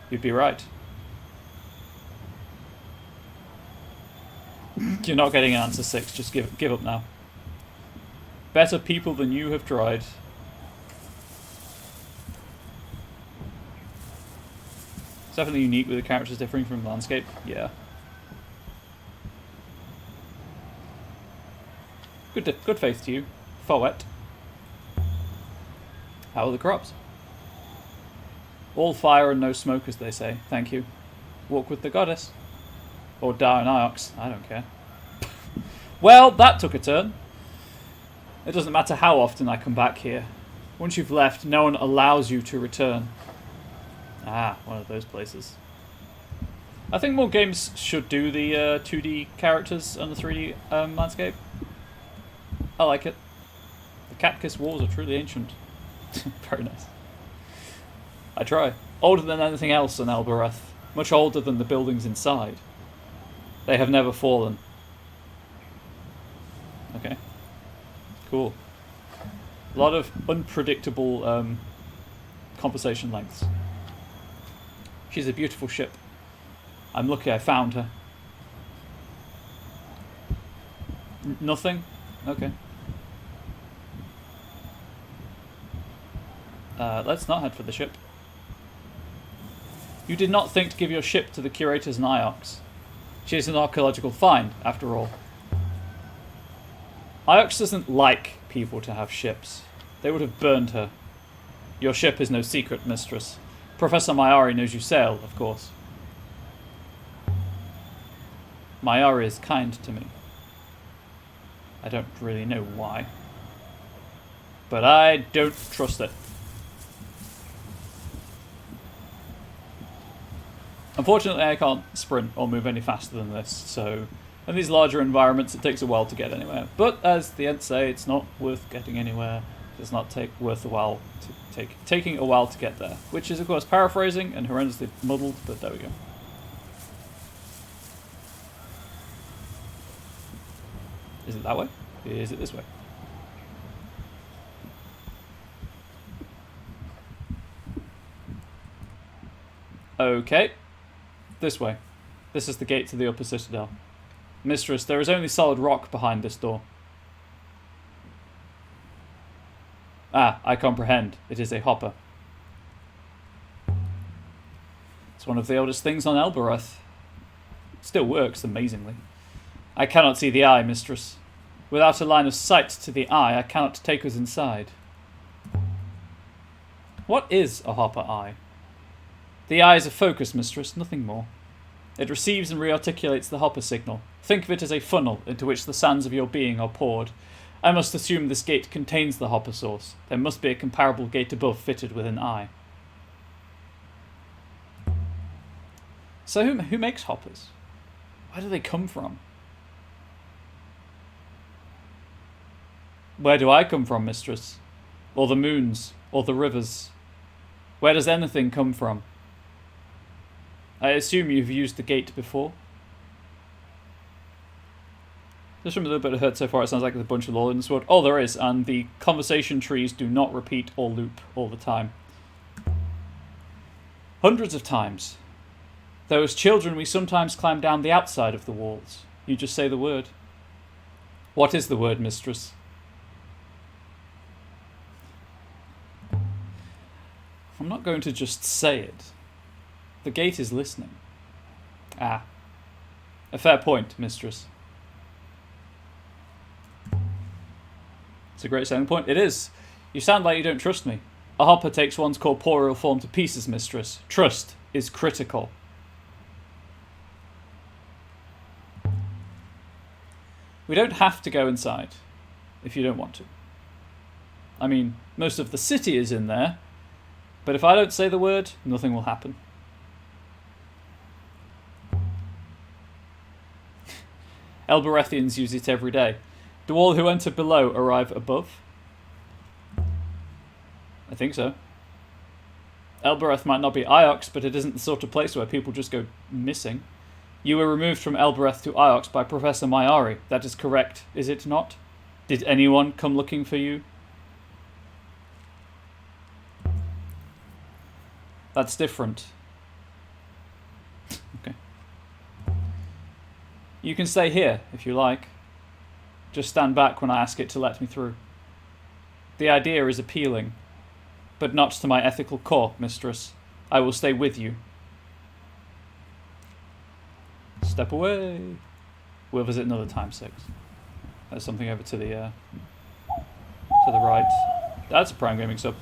A: You'd be right. You're not getting an answer 6, just give up now. Better people than you have tried. It's definitely unique with the characters differing from the landscape. Yeah. Good faith to you. Fowet. How are the crops? All fire and no smoke, as they say. Thank you. Walk with the goddess. Or die an Iox. I don't care. Well, that took a turn. It doesn't matter how often I come back here. Once you've left, no one allows you to return. Ah, one of those places. I think more games should do the 2D characters and the 3D landscape. I like it. The Catkiss walls are truly ancient. Very nice. I try. Older than anything else in Elbereth. Much older than the buildings inside. They have never fallen. Okay. Cool. A lot of unpredictable conversation lengths. She's a beautiful ship. I'm lucky I found her. Nothing? Okay. Let's not head for the ship. You did not think to give your ship to the curators in Iox. She is an archaeological find, after all. Iox doesn't like people to have ships. They would have burned her. Your ship is no secret, mistress. Professor Mayari knows you sail, of course. Mayari is kind to me. I don't really know why. But I don't trust it. Unfortunately, I can't sprint or move any faster than this, so in these larger environments it takes a while to get anywhere. But as the Ents say, it's not worth getting anywhere. It's not taking a while to get there. Which is, of course, paraphrasing and horrendously muddled, but there we go. Is it that way? Is it this way? Okay. This way. This is the gate to the upper citadel. Mistress, there is only solid rock behind this door. Ah, I comprehend. It is a hopper. It's one of the oldest things on Elbereth. Still works amazingly. I cannot see the eye, mistress. Without a line of sight to the eye, I cannot take us inside. What is a hopper eye? The eye is a focus, mistress, nothing more. It receives and rearticulates the hopper signal. Think of it as a funnel into which the sands of your being are poured. I must assume this gate contains the hopper source. There must be a comparable gate above fitted with an eye. So who makes hoppers? Where do they come from? Where do I come from, mistress? Or the moons? Or the rivers? Where does anything come from? I assume you've used the gate before? Just from a little bit of hurt so far, it sounds like there's a bunch of lore in this world. Oh, there is, and the conversation trees do not repeat or loop all the time. Hundreds of times. Though as children we sometimes climb down the outside of the walls. You just say the word. What is the word, mistress? I'm not going to just say it. The gate is listening. Ah. A fair point, mistress. It's a great selling point. It is. You sound like you don't trust me. A hopper takes one's corporeal form to pieces, mistress. Trust is critical. We don't have to go inside if you don't want to. I mean, most of the city is in there, but if I don't say the word, nothing will happen. Elberethians use it every day. Do all who enter below arrive above? I think so. Elbereth might not be Iox, but it isn't the sort of place where people just go missing. You were removed from Elbereth to Iox by Professor Mayari. That is correct, is it not? Did anyone come looking for you? That's different. Okay. You can stay here, if you like. Just stand back when I ask it to let me through. The idea is appealing, but not to my ethical core, mistress. I will stay with you. Step away. We'll visit another time 6. There's something over to the right. That's a Prime Gaming sub.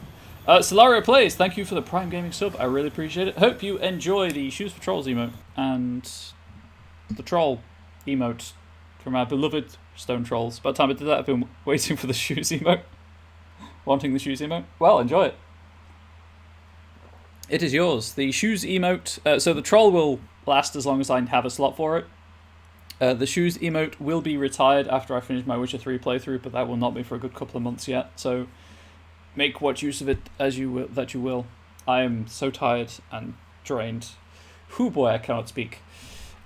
A: Solario Plays, thank you for the Prime Gaming sub. I really appreciate it. Hope you enjoy the Shoes for Trolls emote and the troll emote from our beloved Stone Trolls. By the time I did that, I've been waiting for the shoes emote. Wanting the shoes emote. Well, enjoy it. It is yours. The shoes emote. So the troll will last as long as I have a slot for it. The shoes emote will be retired after I finish my Witcher 3 playthrough, but that will not be for a good couple of months yet. So make what use of it as you will, that you will. I am so tired and drained. Whoo boy, I cannot speak.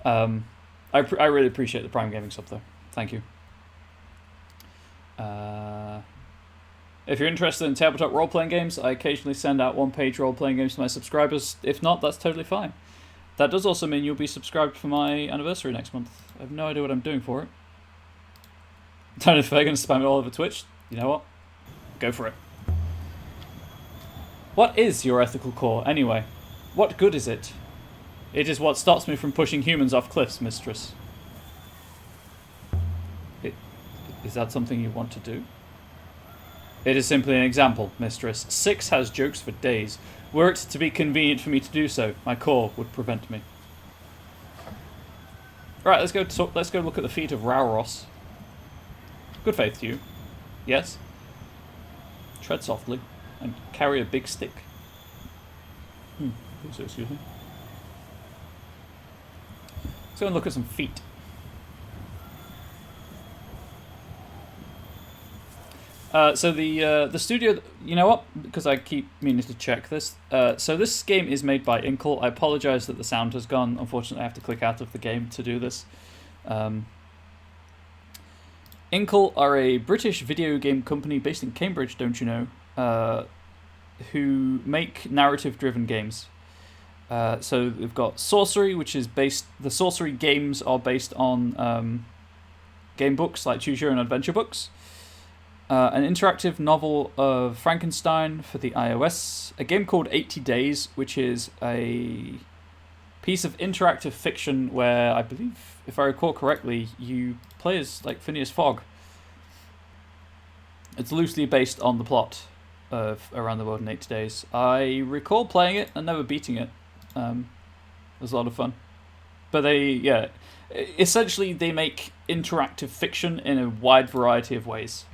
A: I really appreciate the Prime Gaming sub though. Thank you. If you're interested in tabletop role-playing games, I occasionally send out one-page role-playing games to my subscribers. If not, that's totally fine. That does also mean you'll be subscribed for my anniversary next month. I have no idea what I'm doing for it. Don't know if they're going to spam it all over Twitch. You know what? Go for it. What is your ethical core, anyway? What good is it? It is what stops me from pushing humans off cliffs, mistress. Is that something you want to do? It is simply an example, mistress. 6 has jokes for days. Were it to be convenient for me to do so, my core would prevent me. Right, let's go look at the feet of Rauros. Good faith to you. Yes? Tread softly and carry a big stick. Excuse me. Let's go and look at some feet. So the studio, you know what? Because I keep meaning to check this. So this game is made by Inkle. I apologise that the sound has gone. Unfortunately, I have to click out of the game to do this. Inkle are a British video game company based in Cambridge, don't you know? Who make narrative-driven games. So they've got Sorcery, which is based. The Sorcery games are based on game books like Choose Your Own Adventure books. An interactive novel of Frankenstein for the iOS, a game called 80 Days, which is a piece of interactive fiction where I believe, if I recall correctly, you play as like Phineas Fogg. It's loosely based on the plot of Around the World in 80 Days. I recall playing it and never beating it. It was a lot of fun. But essentially they make interactive fiction in a wide variety of ways.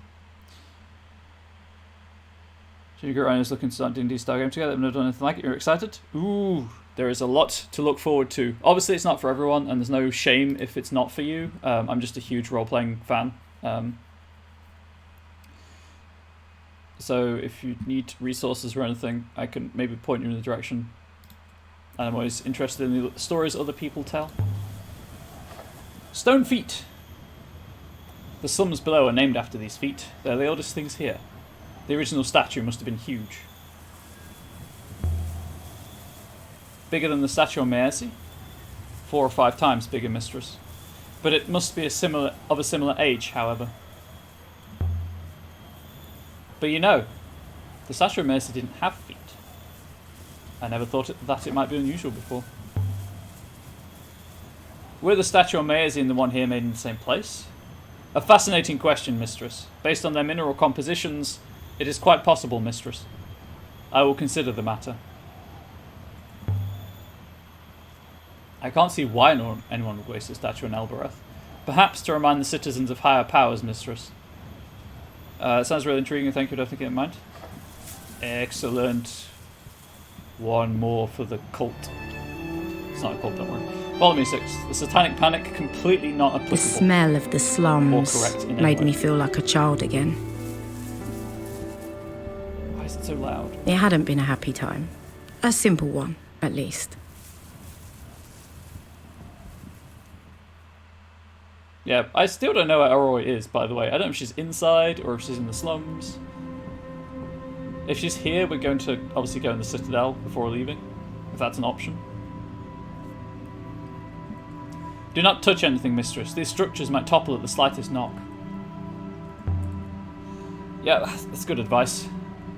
A: Sugar Ryan is looking to start D&D style game together. I've never done anything like it. You're excited? Ooh, there is a lot to look forward to. Obviously, it's not for everyone, and there's no shame if it's not for you. I'm just a huge role-playing fan. So if you need resources or anything, I can maybe point you in the direction. I'm always interested in the stories other people tell. Stone feet. The slums below are named after these feet. They're the oldest things here. The original statue must have been huge. Bigger than the statue on Sassy? 4 or 5 times bigger, mistress. But it must be of a similar age, however. But you know, the statue of Sassy didn't have feet. I never thought that it might be unusual before. Were the statue on Sassy and the one here made in the same place? A fascinating question, mistress. Based on their mineral compositions, it is quite possible, mistress. I will consider the matter. I can't see why anyone would waste a statue in Elbereth. Perhaps to remind the citizens of higher powers, mistress. Sounds really intriguing, thank you, definitely keep in mind. Excellent. One more for the cult. It's not a cult, don't worry. Follow me, 6. The satanic panic, completely not applicable.
B: The smell of the slums made me feel like a child again.
A: Why is it so loud?
B: It hadn't been a happy time. A simple one, at least.
A: Yeah, I still don't know where Aurora is, by the way. I don't know if she's inside or if she's in the slums. If she's here, we're going to obviously go in the Citadel before leaving, if that's an option. Do not touch anything, mistress. These structures might topple at the slightest knock. Yeah, that's good advice.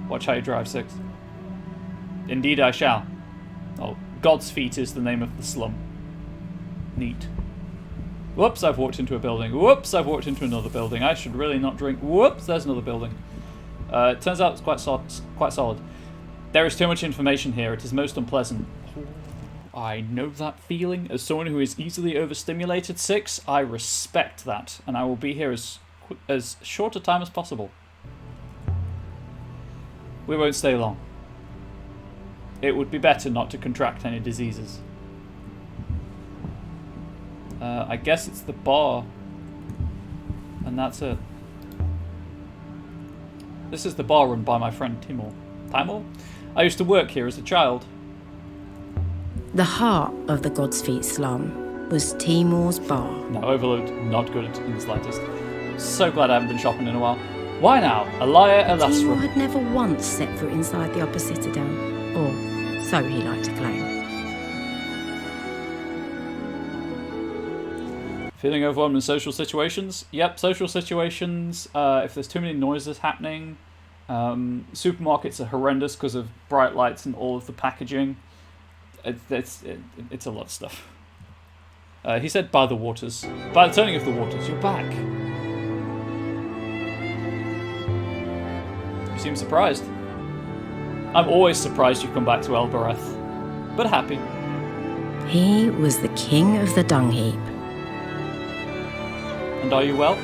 A: Watch how you drive, 6. Indeed I shall. Oh, God's Feet is the name of the slum. Neat. Whoops, I've walked into a building. Whoops, I've walked into another building. I should really not drink. Whoops, there's another building. It turns out it's quite solid. There is too much information here. It is most unpleasant. I know that feeling. As someone who is easily overstimulated, 6, I respect that. And I will be here as short a time as possible. We won't stay long. It would be better not to contract any diseases. I guess it's the bar. And that's it. This is the bar run by my friend Timur. Timur? I used to work here as a child.
B: The heart of the God's Feet slum was Timur's bar.
A: No, Overload, not good in the slightest. So glad I haven't been shopping in a while. Why now? Elia
B: Timur
A: Elasra.
B: had never once set foot inside the upper citadel, or so he liked to claim.
A: Feeling overwhelmed in social situations? Yep, social situations. If there's too many noises happening. Supermarkets are horrendous because of bright lights and all of the packaging. It's a lot of stuff. He said by the waters. By the turning of the waters, you're back. You seem surprised. I'm always surprised you come back to Elbereth, but happy.
B: He was the king of the dung heap.
A: And are you well?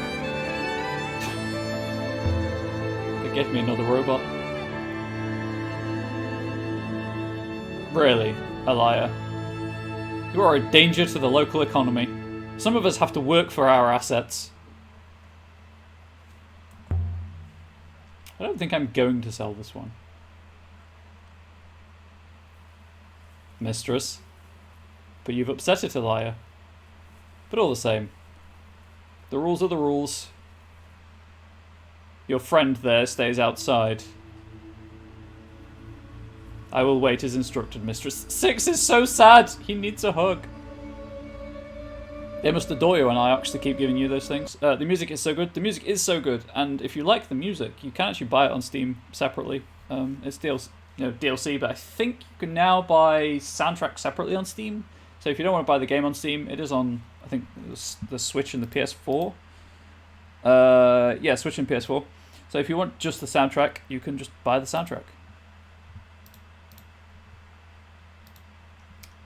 A: Get me another robot. Really, Elia? You are a danger to the local economy. Some of us have to work for our assets. I don't think I'm going to sell this one. Mistress. But you've upset it, Elia. But all the same. The rules are the rules. Your friend there stays outside. I will wait as instructed, Mistress. 6 is so sad! He needs a hug. They must adore you, and I actually keep giving you those things. The music is so good. The music is so good, and if you like the music, you can actually buy it on Steam separately. It's DLC, but I think you can now buy soundtrack separately on Steam. So if you don't want to buy the game on Steam, it is on, I think, the Switch and the PS4. Yeah, Switch and PS4. So if you want just the soundtrack, you can just buy the soundtrack.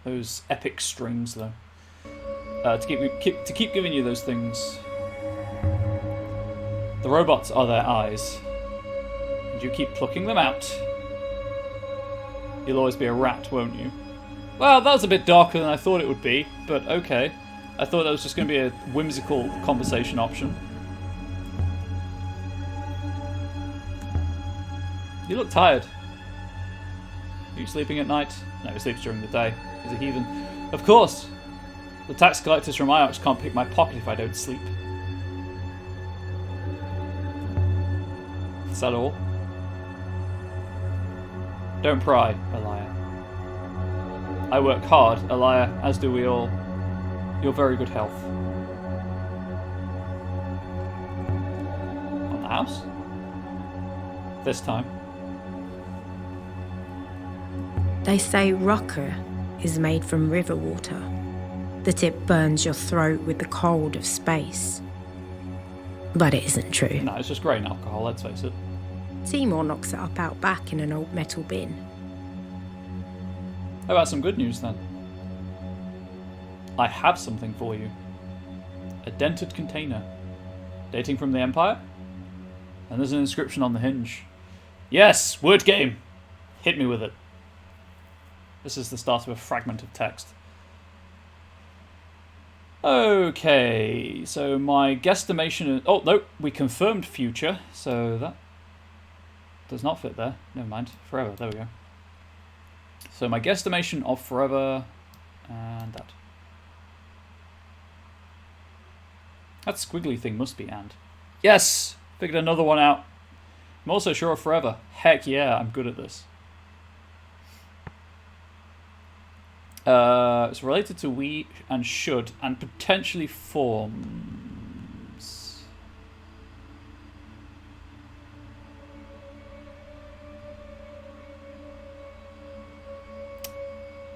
A: Those epic strings, though. To keep giving you those things. The robots are their eyes. And you keep plucking them out. You'll always be a rat, won't you? Well, that was a bit darker than I thought it would be, but okay. I thought that was just going to be a whimsical conversation option. You look tired. Are you sleeping at night? No, he sleeps during the day. He's a heathen. Of course! The tax collectors from Iox can't pick my pocket if I don't sleep. Is that all? Don't pry, Elia. I work hard, Elia, as do we all. You're very good health. On the house? This time.
B: They say rocker is made from river water, that it burns your throat with the cold of space. But it isn't true.
A: No, it's just grain alcohol, let's face it.
B: Seymour knocks it up out back in an old metal bin.
A: How about some good news then? I have something for you. A dented container. Dating from the Empire? And there's an inscription on the hinge. Yes! Word game! Hit me with it. This is the start of a fragment of text. Okay, so my guesstimation is... Oh, no, we confirmed future, so that does not fit there. Never mind. Forever, there we go. So my guesstimation of forever, and that. That squiggly thing must be and. Yes! Figured another one out. I'm also sure of forever. Heck yeah, I'm good at this. It's related to we and should and potentially forms.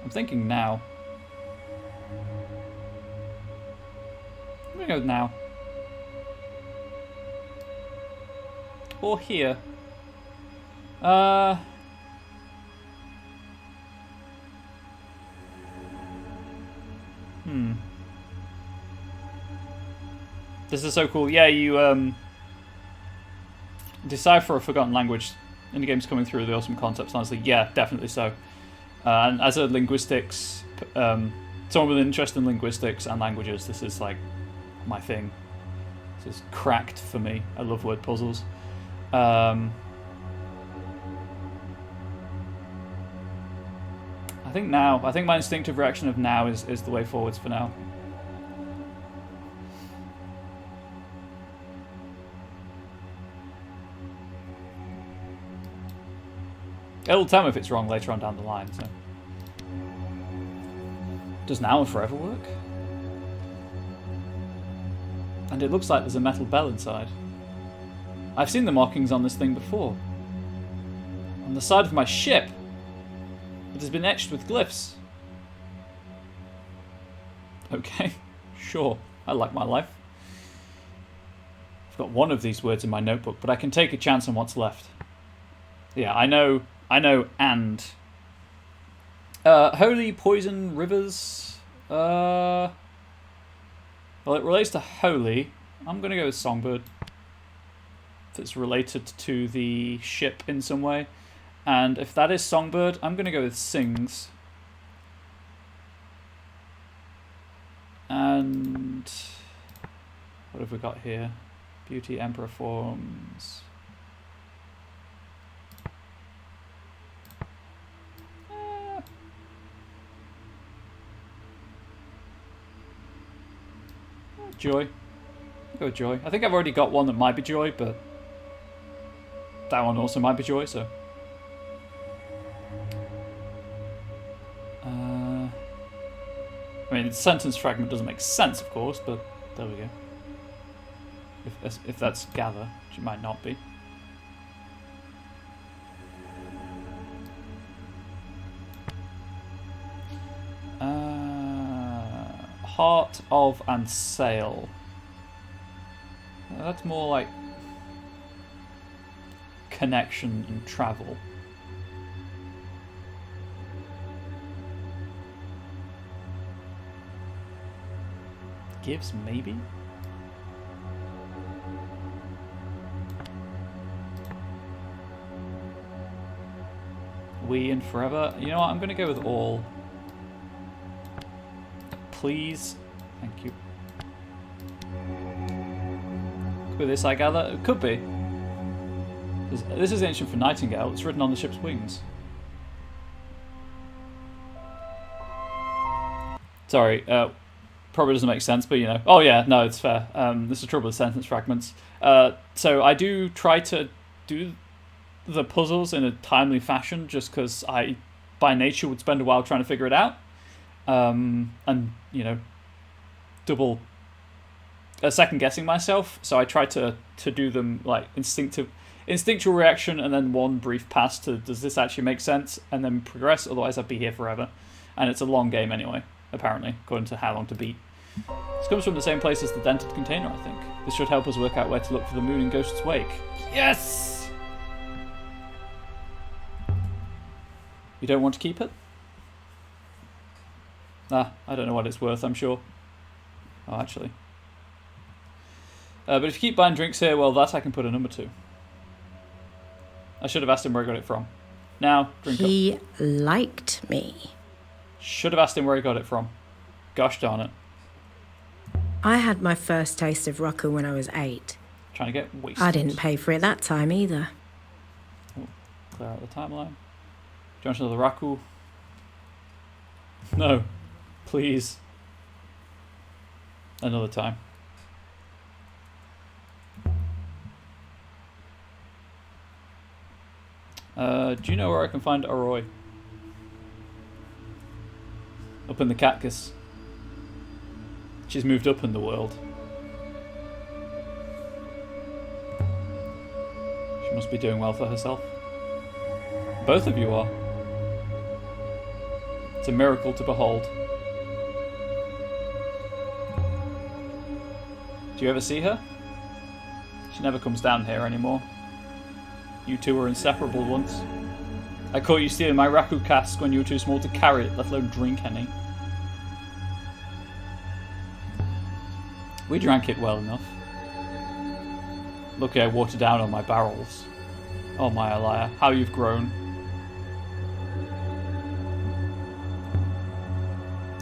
A: I'm thinking now. I'm gonna go with now. Or here. This is so cool. Yeah, you decipher a forgotten language in the game's coming through the awesome concepts. Honestly, yeah, definitely so. And as a linguistics, someone with an interest in linguistics and languages, this is like my thing. This is cracked for me. I love word puzzles. I think now. I think my instinctive reaction of now is the way forwards for now. It'll tell me if it's wrong later on down the line, so. Does now and forever work? And it looks like there's a metal bell inside. I've seen the markings on this thing before. On the side of my ship. It has been etched with glyphs. Okay, sure. I like my life. I've got one of these words in my notebook, but I can take a chance on what's left. Yeah, I know, and. Holy poison rivers. Well, it relates to holy. I'm going to go with songbird. If it's related to the ship in some way. And if that is songbird, I'm going to go with sings. And what have we got here? Beauty, emperor forms. Joy. I'll go with joy. I think I've already got one that might be joy, but that one also might be joy, so. I mean, the sentence fragment doesn't make sense, of course, but there we go. If that's gather, which it might not be. Heart of and sail. That's more like connection and travel. Gives, maybe? We and forever. You know what? I'm going to go with all. Please. Thank you. Could be this, I gather. It could be. This is ancient for Nightingale. It's written on the ship's wings. Sorry. Probably doesn't make sense, but you know. Oh yeah, no, it's fair. This is the trouble with sentence fragments. So I do try to do the puzzles in a timely fashion, just because I, by nature, would spend a while trying to figure it out. And you know, second guessing myself. So I try to do them like instinctual reaction, and then one brief pass to does this actually make sense, and then progress. Otherwise, I'd be here forever, and it's a long game anyway. Apparently, according to how long to beat. This comes from the same place as the dented container, I think. This should help us work out where to look for the moon in Ghost's wake. Yes! You don't want to keep it? I don't know what it's worth, I'm sure. Oh, actually. But if you keep buying drinks here, well, that I can put a number to. I should have asked him where I got it from. Now, drink up.
B: He liked me.
A: Should have asked him where he got it from. Gosh darn it.
B: I had my first taste of Roku when I was 8.
A: Trying to get wasted.
B: I didn't pay for it that time either.
A: Oh, clear out the timeline. Do you want another Raku? No. Please. Another time. Do you know where I can find Arroy? Up in the Catcus. She's moved up in the world. She must be doing well for herself. Both of you are. It's a miracle to behold. Do you ever see her? She never comes down here anymore. You two were inseparable once. I caught you stealing my Raku cask when you were too small to carry it, let alone drink any. We drank it well enough. Lucky I watered down on my barrels. Oh my Elia, how you've grown.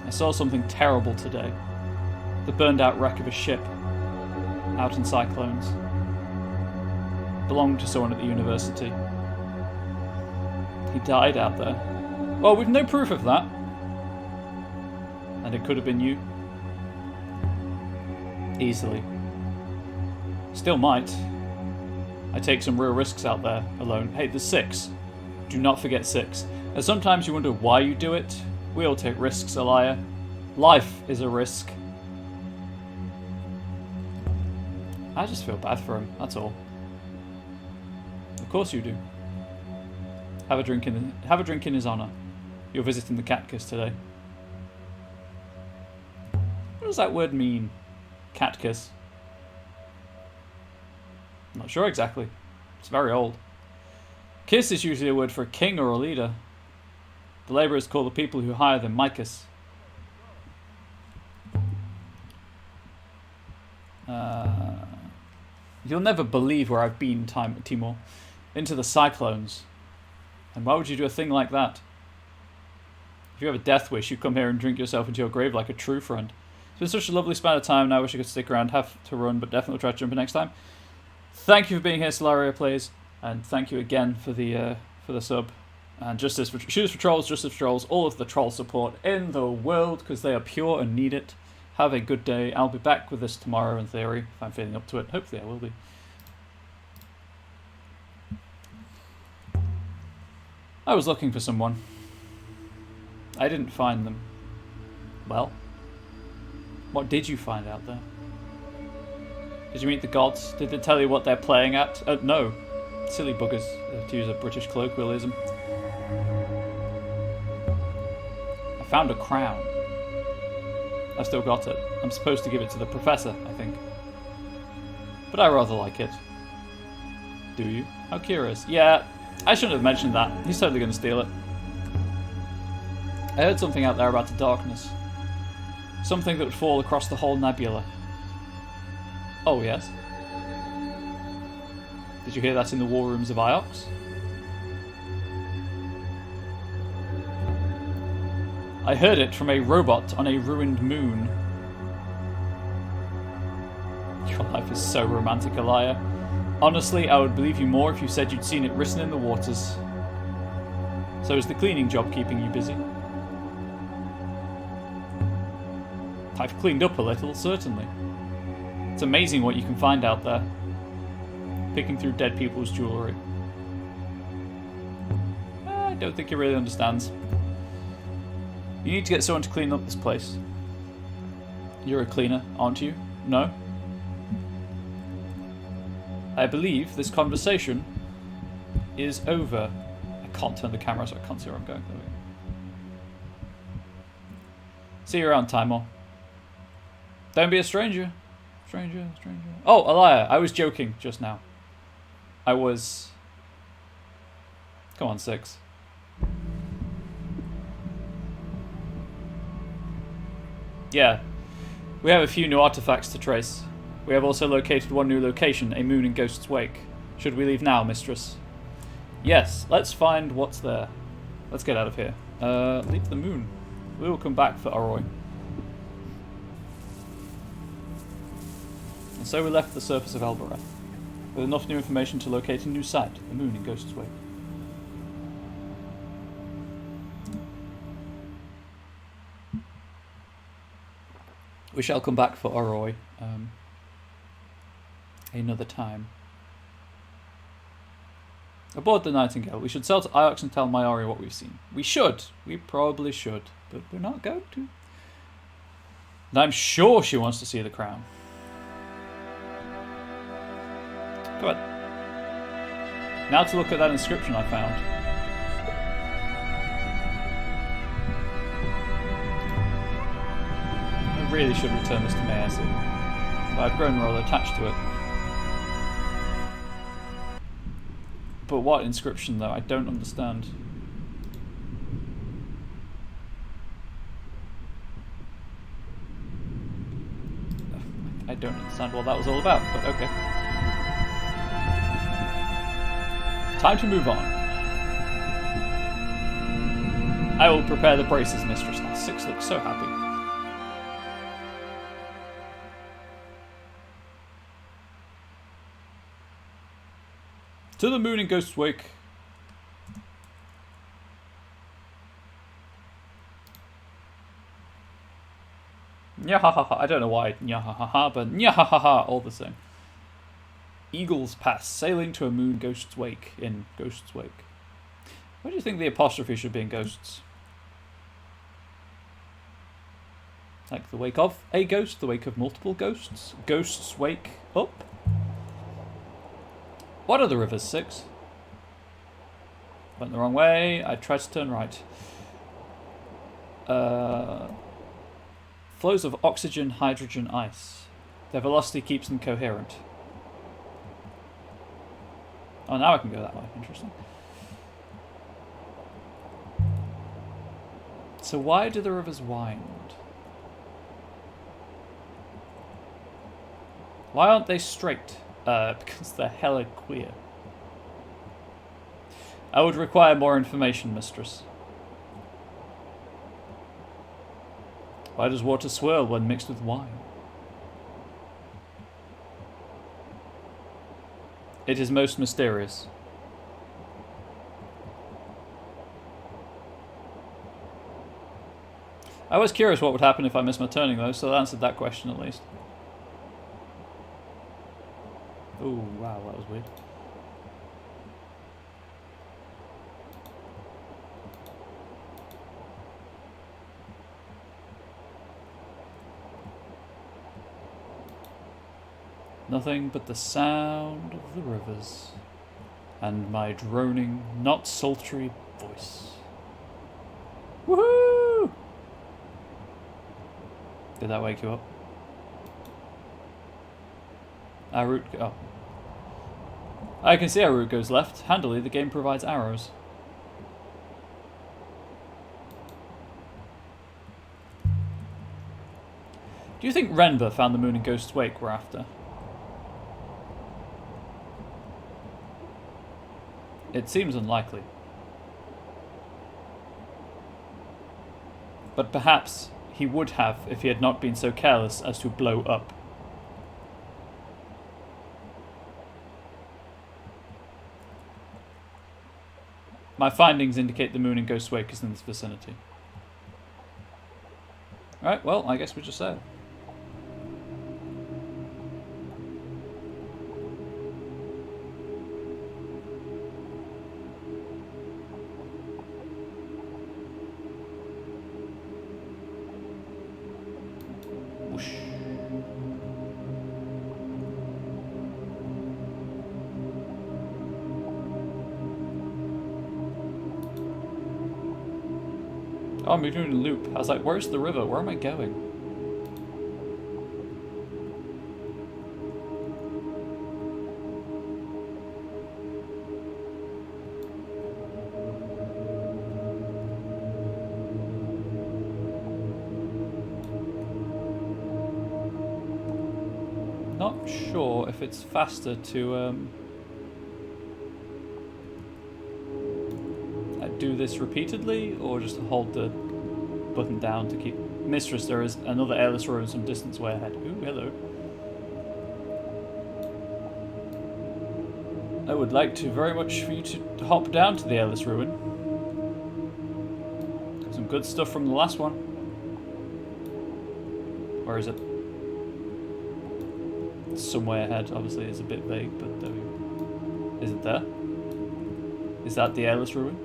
A: I saw something terrible today. The burned out wreck of a ship. Out in cyclones. Belonged to someone at the university. He died out there. Well, we've no proof of that. And it could have been you. Easily. Still might. I take some real risks out there, alone. Hey, there's 6. Do not forget 6. And sometimes you wonder why you do it. We all take risks, Elia. Life is a risk. I just feel bad for him, that's all. Of course you do. Have a drink in his honour. You're visiting the cat kiss today. What does that word mean? Cat kiss. I'm not sure exactly. It's very old. Kiss is usually a word for a king or a leader. The labourers call the people who hire them Micus. You'll never believe where I've been, Timor. Into the cyclones. And why would you do a thing like that? If you have a death wish, you come here and drink yourself into your grave like a true friend. It's been such a lovely span of time, and I wish I could stick around. Have to run, but definitely try to jump in next time. Thank you for being here, Solaria Plays, and thank you again for the sub. And Justice for Trolls, Justice for Trolls, all of the troll support in the world, because they are pure and need it. Have a good day. I'll be back with this tomorrow in theory, if I'm feeling up to it. Hopefully I will be. I was looking for someone. I didn't find them. Well, what did you find out there? Did you meet the gods? Did they tell you what they're playing at? No. Silly buggers, to use a British colloquialism. I found a crown. I still got it. I'm supposed to give it to the professor, I think. But I rather like it. Do you? How curious. Yeah, I shouldn't have mentioned that. He's totally going to steal it. I heard something out there about the darkness. Something that would fall across the whole nebula. Oh, yes. Did you hear that in the war rooms of Iox? I heard it from a robot on a ruined moon. Your life is so romantic, Elia. Honestly, I would believe you more if you said you'd seen it written in the waters. So is the cleaning job keeping you busy? I've cleaned up a little, certainly. It's amazing what you can find out there. Picking through dead people's jewellery. I don't think he really understands. You need to get someone to clean up this place. You're a cleaner, aren't you? No? I believe this conversation is over. I can't turn the camera so I can't see where I'm going. There we go. See you around, Timor. Don't be a stranger. Stranger. Oh, Elia, I was joking just now. I was... Come on, 6. Yeah, we have a few new artifacts to trace. We have also located one new location, a moon in Ghost's Wake. Should we leave now, mistress? Yes, let's find what's there. Let's get out of here. Leave the moon. We will come back for Oroy. And so we left the surface of Elbereth, with enough new information to locate a new site, the moon in Ghost's Wake. We shall come back for Oroy another time. Aboard the Nightingale. We should sail to Iox and tell Mayari what we've seen. We should. We probably should. But we're not going to. And I'm sure she wants to see the crown. Go on. Now to look at that inscription I found. I really should return this to Sassy, but I've grown rather attached to it. But what inscription, though? I don't understand. I don't understand what that was all about, but okay. Time to move on. I will prepare the braces, mistress. Now 6 looks so happy. To the moon in Ghost's Wake. Nyahahaha. I don't know why nyahahaha, but nyahahaha all the same. Eagles Pass, sailing to a moon Ghost's Wake in Ghost's Wake. Where do you think the apostrophe should be in ghosts? Like the wake of a ghost, the wake of multiple ghosts, ghosts wake up. What are the rivers, 6? Went the wrong way. I tried to turn right. Flows of oxygen, hydrogen, ice. Their velocity keeps them coherent. Oh, now I can go that way. Interesting. So why do the rivers wind? Why aren't they straight? Because they're hella queer. I would require more information, mistress. Why does water swirl when mixed with wine? It is most mysterious. I was curious what would happen if I missed my turning though, so that answered that question at least. Oh wow, that was weird. Nothing but the sound of the rivers and my droning, not sultry voice. Woohoo! Did that wake you up? Our route. Oh. I can see our route goes left. Handily, the game provides arrows. Do you think Renber found the moon in Ghost's wake we're after? It seems unlikely. But perhaps he would have if he had not been so careless as to blow up. My findings indicate the moon in Ghost's wake is in this vicinity. Alright, well, I guess we just sail. Oh, I'm doing a loop. I was like, where's the river? Where am I going? Not sure if it's faster to do this repeatedly, or just hold the button down to keep... Mistress, there is another airless ruin some distance way ahead. Ooh, hello. I would like to very much for you to hop down to the airless ruin. Some good stuff from the last one. Where is it? It's some way ahead, obviously it's a bit vague, but there we go. Is it there? Is that the airless ruin?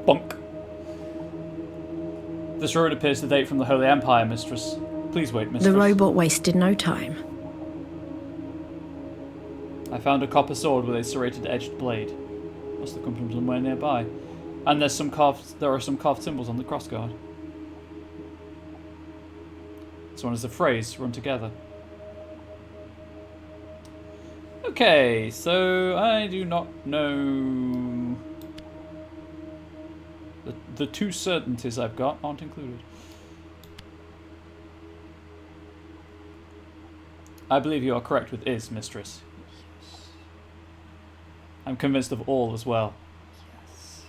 A: Bonk. This road appears to date from the Holy Empire, mistress. Please wait, mistress.
B: The robot wasted no time.
A: I found a copper sword with a serrated edged blade. Must have come from somewhere nearby. And there are some carved symbols on the crossguard. This one is a phrase run together. Okay, so I do not know... The two certainties I've got aren't included. I believe you are correct with is, mistress. Yes. I'm convinced of all as well. Yes.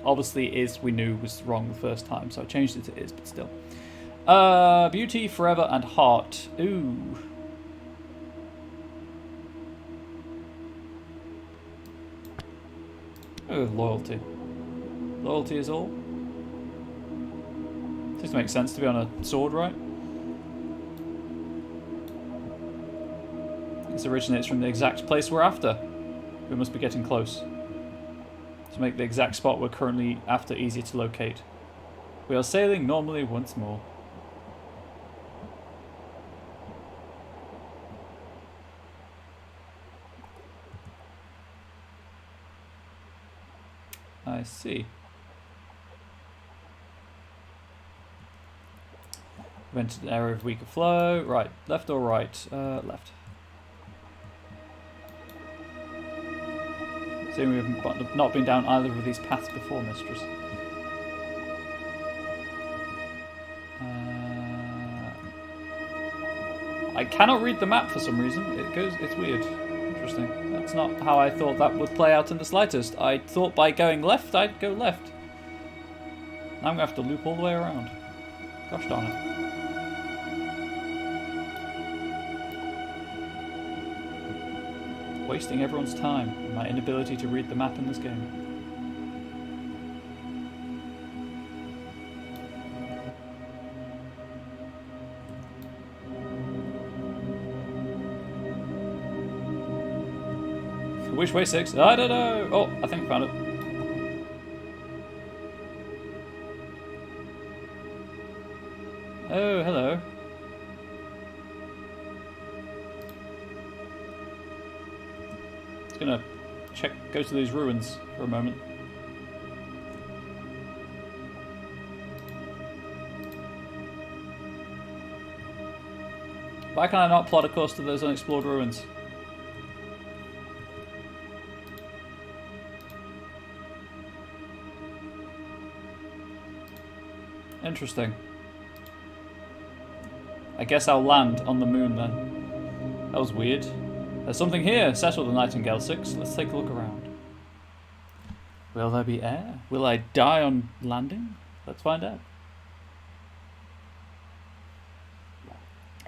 A: Obviously is we knew was wrong the first time, so I changed it to is, but still. Beauty, forever, and heart. Ooh. Oh, loyalty. Loyalty is all. This makes sense to be on a sword, right? This originates from the exact place we're after. We must be getting close. To make the exact spot we're currently after easier to locate. We are sailing normally once more. I see. We've entered an area of weaker flow. Right, left or right? Left. Seeing we've not been down either of these paths before, mistress. I cannot read the map for some reason. It's weird. Interesting. That's not how I thought that would play out in the slightest. I thought by going left, I'd go left. Now I'm going to have to loop all the way around. Gosh darn it. Wasting everyone's time and my inability to read the map in this game. Which way 6? I don't know. Oh, I think I found it. Oh, hello. Just gonna go to these ruins for a moment. Why can I not plot a course to those unexplored ruins? Interesting. I guess I'll land on the moon then. That was weird. There's something here, settled the Nightingale 6. Let's take a look around. Will there be air? Will I die on landing? Let's find out.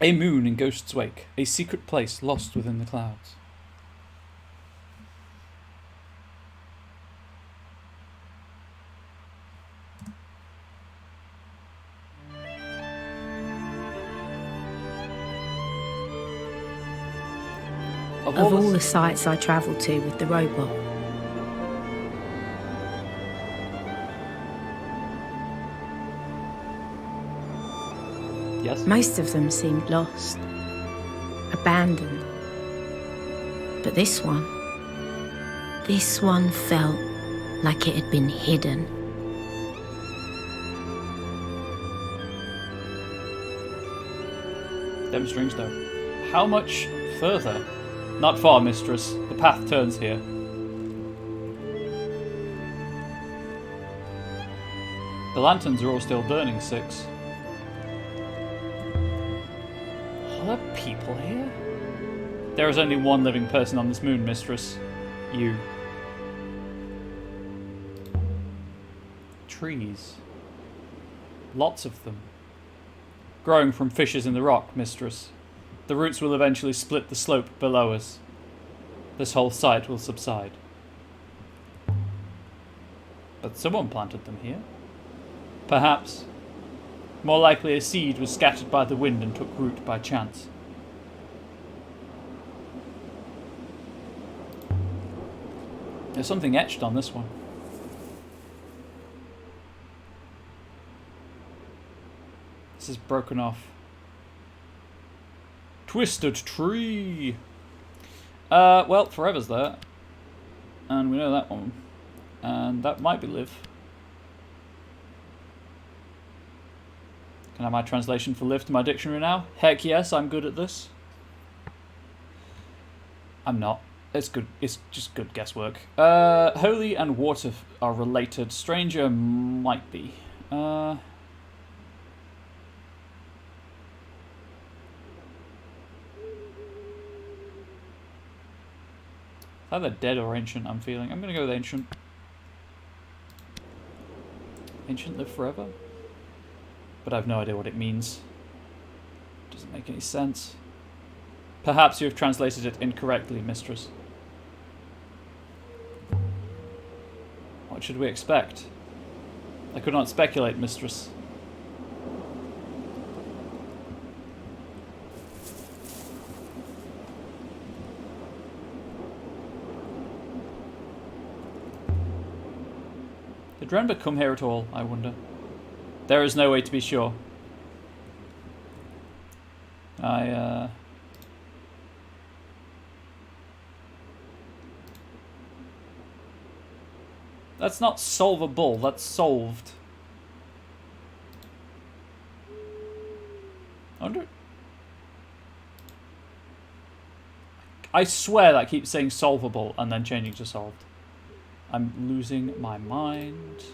A: A moon in Ghost's Wake. A secret place lost within the clouds.
B: Of all the sites I travelled to with the robot,
A: yes,
B: most of them seemed lost, abandoned. But this one felt like it had been hidden.
A: Them strings though. How much further? Not far, mistress. The path turns here. The lanterns are all still burning, 6. Are there people here? There is only one living person on this moon, mistress. You. Trees. Lots of them. Growing from fissures in the rock, mistress. The roots will eventually split the slope below us. This whole site will subside. But someone planted them here. Perhaps. More likely a seed was scattered by the wind and took root by chance. There's something etched on this one. This is broken off. Twisted tree. Well, Forever's there. And we know that one. And that might be Live. Can I have my translation for Live to my dictionary now? Heck yes, I'm good at this. I'm not. It's good. It's just good guesswork. Holy and water are related. Stranger might be. Either dead or ancient, I'm feeling. I'm going to go with ancient. Ancient live forever? But I have no idea what it means. Doesn't make any sense. Perhaps you have translated it incorrectly, mistress. What should we expect? I could not speculate, mistress. Drenber come here at all, I wonder? There is no way to be sure. That's not solvable, that's solved. I wonder... I swear that keeps saying solvable and then changing to solved. I'm losing my mind.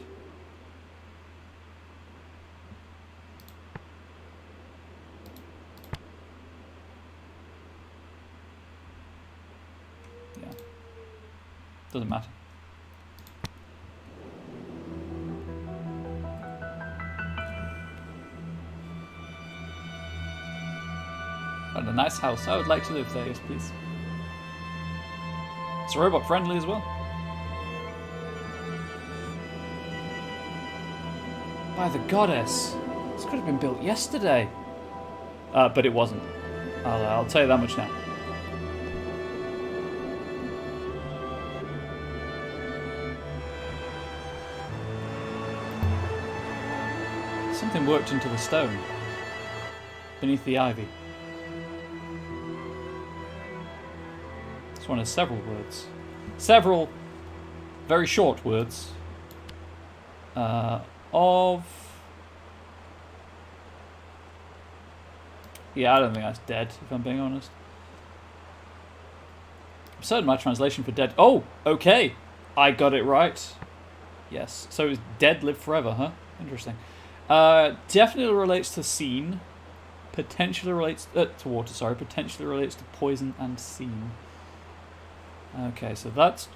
A: Yeah. Doesn't matter. And a nice house. I would like to live there, yes please. It's robot friendly as well. By the goddess. This could have been built yesterday. But it wasn't. I'll tell you that much now. Something worked into the stone. Beneath the ivy. One of several words. Several very short words of... Yeah, I don't think that's dead, if I'm being honest. I'm certain my translation for dead... Oh, okay. I got it right. Yes. So it's dead live forever, huh? Interesting. Definitely relates to scene. Potentially relates... to water, sorry. Potentially relates to poison and scene. Okay, so that's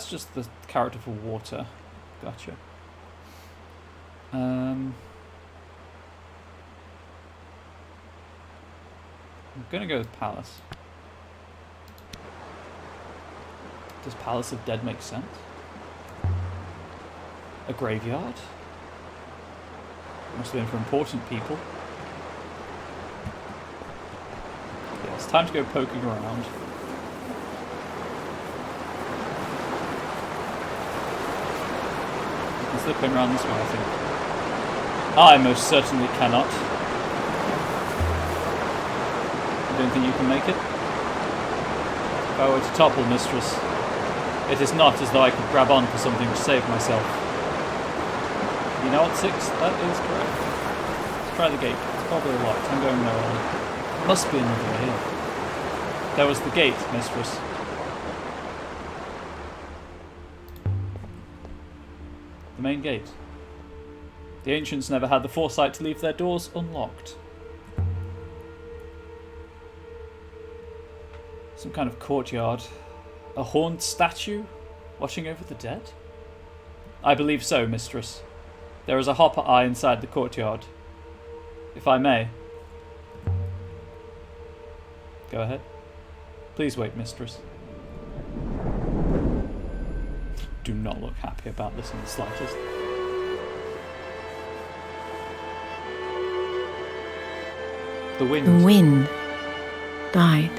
A: just the character for water. Gotcha. I'm gonna go with palace. Does Palace of Dead make sense? A graveyard? Must have been for important people. Yeah, it's time to go poking around. Slip in around this way, I think. I most certainly cannot. I don't think you can make it. If I were to topple, mistress, it is not as though I could grab on for something to save myself. You know what, 6? That is correct. Let's try the gate. It's probably locked. I'm going nowhere. Must be another way in. There was the gate, mistress. The main gate. The ancients never had the foresight to leave their doors unlocked. Some kind of courtyard. A horned statue watching over the dead? I believe so, mistress. There is a hopper eye inside the courtyard. If I may. Go ahead. Please wait, mistress. Do not look happy about this in the slightest. The wind.
B: The wind died.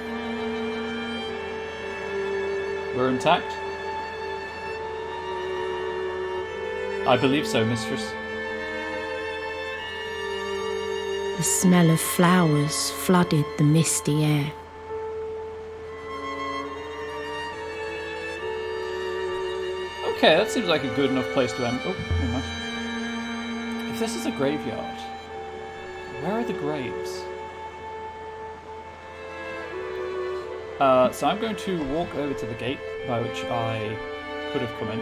A: We're intact? I believe so, mistress.
B: The smell of flowers flooded the misty air.
A: Okay, that seems like a good enough place to end. Oh, never mind. If this is a graveyard, where are the graves? So I'm going to walk over to the gate by which I could have come in.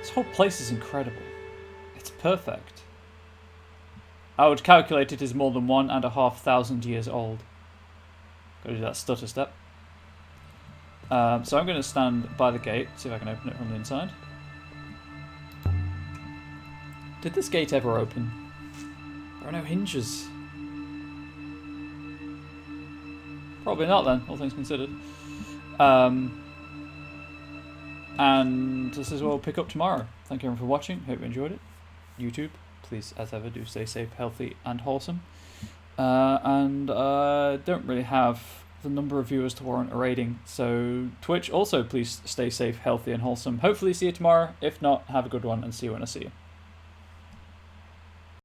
A: This whole place is incredible. It's perfect. I would calculate it is more than 1,500 years old. Gotta do that stutter step. So I'm going to stand by the gate, see if I can open it from the inside. Did this gate ever open? There are no hinges. Probably not then, all things considered. And this is what we'll pick up tomorrow. Thank you everyone for watching. Hope you enjoyed it. YouTube, please, as ever, do stay safe, healthy, and wholesome. And I don't really have the number of viewers to warrant a rating. So Twitch, also please stay safe, healthy, and wholesome. Hopefully see you tomorrow. If not, have a good one and see you when I see you.